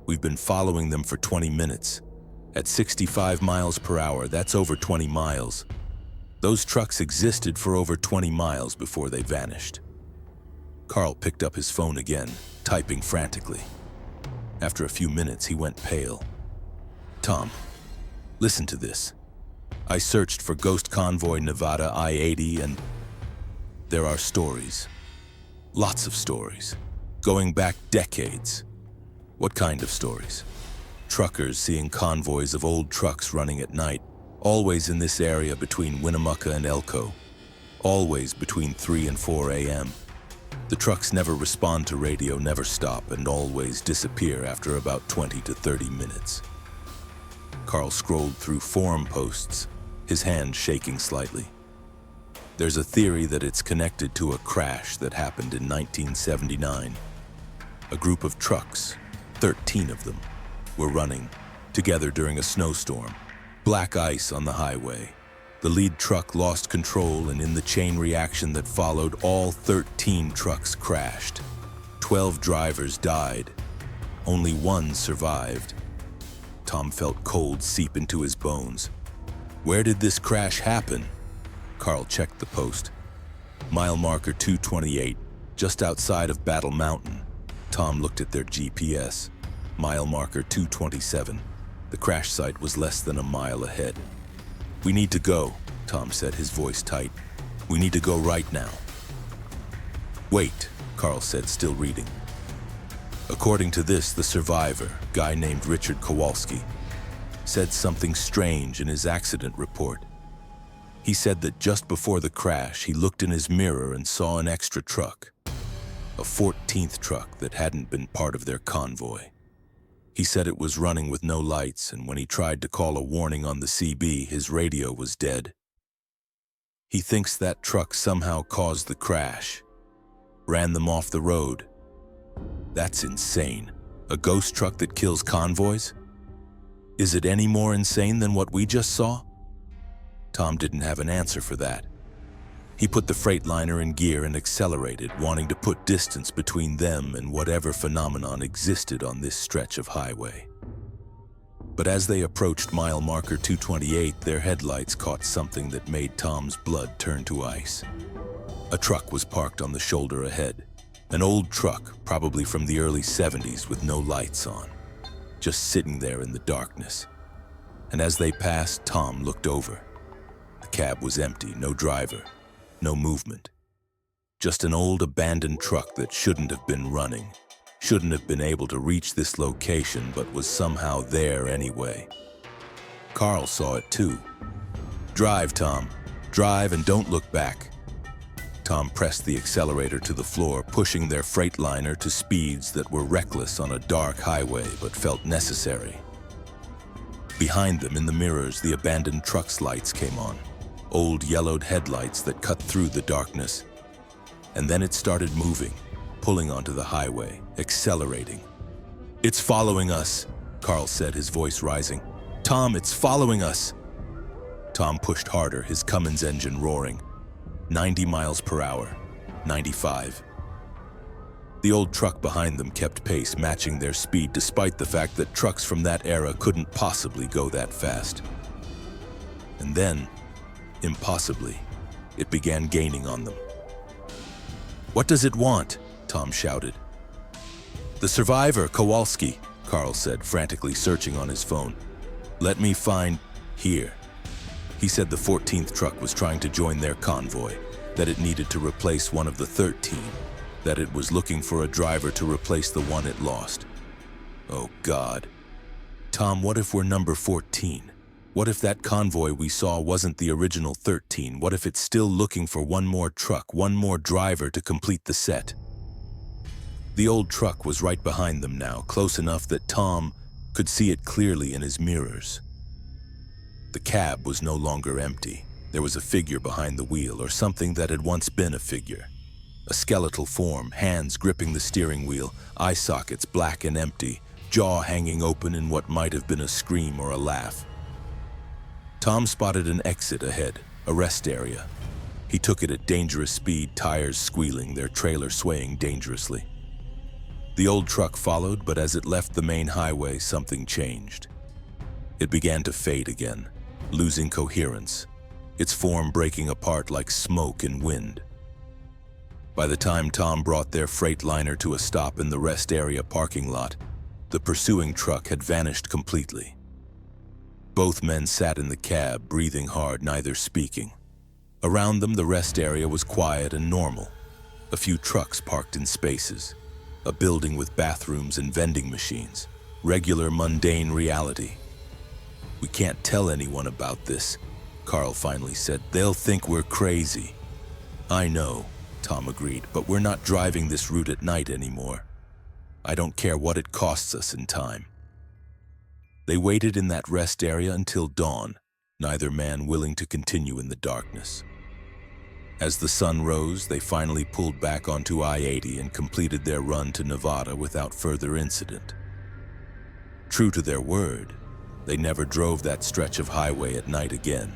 We've been following them for 20 minutes. At 65 miles per hour, that's over 20 miles. Those trucks existed for over 20 miles before they vanished. Carl picked up his phone again, typing frantically. After a few minutes, he went pale. Tom, listen to this. I searched for Ghost Convoy Nevada I-80 and there are stories. Lots of stories. Going back decades. What kind of stories? Truckers seeing convoys of old trucks running at night, always in this area between Winnemucca and Elko. Always between 3 and 4 a.m. The trucks never respond to radio, never stop, and always disappear after about 20 to 30 minutes. Carl scrolled through forum posts, his hand shaking slightly. There's a theory that it's connected to a crash that happened in 1979. A group of trucks, 13 of them, were running together during a snowstorm. Black ice on the highway. The lead truck lost control, and in the chain reaction that followed, all 13 trucks crashed. 12 drivers died. Only one survived. Tom felt cold seep into his bones. Where did this crash happen? Carl checked the post. Mile marker 228, just outside of Battle Mountain. Tom looked at their GPS. Mile marker 227. The crash site was less than a mile ahead. We need to go, Tom said, his voice tight. We need to go right now. Wait, Carl said, still reading. According to this, the survivor, guy named Richard Kowalski, said something strange in his accident report. He said that just before the crash, he looked in his mirror and saw an extra truck, a 14th truck that hadn't been part of their convoy. He said it was running with no lights, and when he tried to call a warning on the CB, his radio was dead. He thinks that truck somehow caused the crash, ran them off the road. That's insane. A ghost truck that kills convoys? Is it any more insane than what we just saw? Tom didn't have an answer for that. He put the Freightliner in gear and accelerated, wanting to put distance between them and whatever phenomenon existed on this stretch of highway. But as they approached mile marker 228, their headlights caught something that made Tom's blood turn to ice. A truck was parked on the shoulder ahead. An old truck, probably from the early 70s, with no lights on, just sitting there in the darkness. And as they passed, Tom looked over. The cab was empty, no driver, no movement. Just an old abandoned truck that shouldn't have been running, shouldn't have been able to reach this location, but was somehow there anyway. Carl saw it too. Drive, Tom. Drive and don't look back. Tom pressed the accelerator to the floor, pushing their Freightliner to speeds that were reckless on a dark highway but felt necessary. Behind them, in the mirrors, the abandoned truck's lights came on, old yellowed headlights that cut through the darkness. And then it started moving, pulling onto the highway, accelerating. It's following us, Carl said, his voice rising. Tom, it's following us. Tom pushed harder, his Cummins engine roaring. 90 miles per hour, 95. The old truck behind them kept pace, matching their speed despite the fact that trucks from that era couldn't possibly go that fast. And then, impossibly, it began gaining on them. What does it want? Tom shouted. The survivor, Kowalski, Carl said, frantically searching on his phone. Let me find here. He said the 14th truck was trying to join their convoy, that it needed to replace one of the 13, that it was looking for a driver to replace the one it lost. Oh, God. Tom, what if we're number 14? What if that convoy we saw wasn't the original 13? What if it's still looking for one more truck, one more driver to complete the set? The old truck was right behind them now, close enough that Tom could see it clearly in his mirrors. The cab was no longer empty. There was a figure behind the wheel, or something that had once been a figure. A skeletal form, hands gripping the steering wheel, eye sockets black and empty, jaw hanging open in what might have been a scream or a laugh. Tom spotted an exit ahead, a rest area. He took it at dangerous speed, tires squealing, their trailer swaying dangerously. The old truck followed, but as it left the main highway, something changed. It began to fade again, losing coherence, its form breaking apart like smoke in wind. By the time Tom brought their Freightliner to a stop in the rest area parking lot, the pursuing truck had vanished completely. Both men sat in the cab, breathing hard, neither speaking. Around them, the rest area was quiet and normal. A few trucks parked in spaces. A building with bathrooms and vending machines. Regular, mundane reality. We can't tell anyone about this, Carl finally said. They'll think we're crazy. I know, Tom agreed, but we're not driving this route at night anymore. I don't care what it costs us in time. They waited in that rest area until dawn, neither man willing to continue in the darkness. As the sun rose, they finally pulled back onto I-80 and completed their run to Nevada without further incident. True to their word, they never drove that stretch of highway at night again.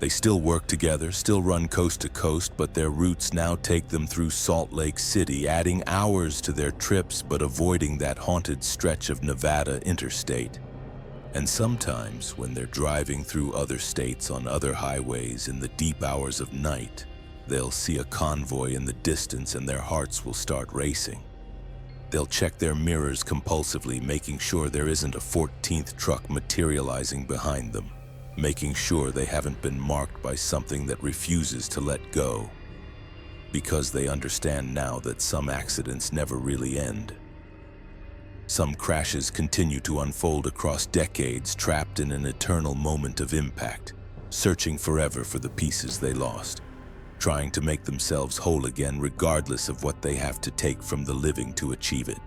They still work together, still run coast to coast, but their routes now take them through Salt Lake City, adding hours to their trips but avoiding that haunted stretch of Nevada interstate. And sometimes, when they're driving through other states on other highways in the deep hours of night, they'll see a convoy in the distance and their hearts will start racing. They'll check their mirrors compulsively, making sure there isn't a 14th truck materializing behind them, making sure they haven't been marked by something that refuses to let go. Because they understand now that some accidents never really end. Some crashes continue to unfold across decades, trapped in an eternal moment of impact, searching forever for the pieces they lost, trying to make themselves whole again regardless of what they have to take from the living to achieve it.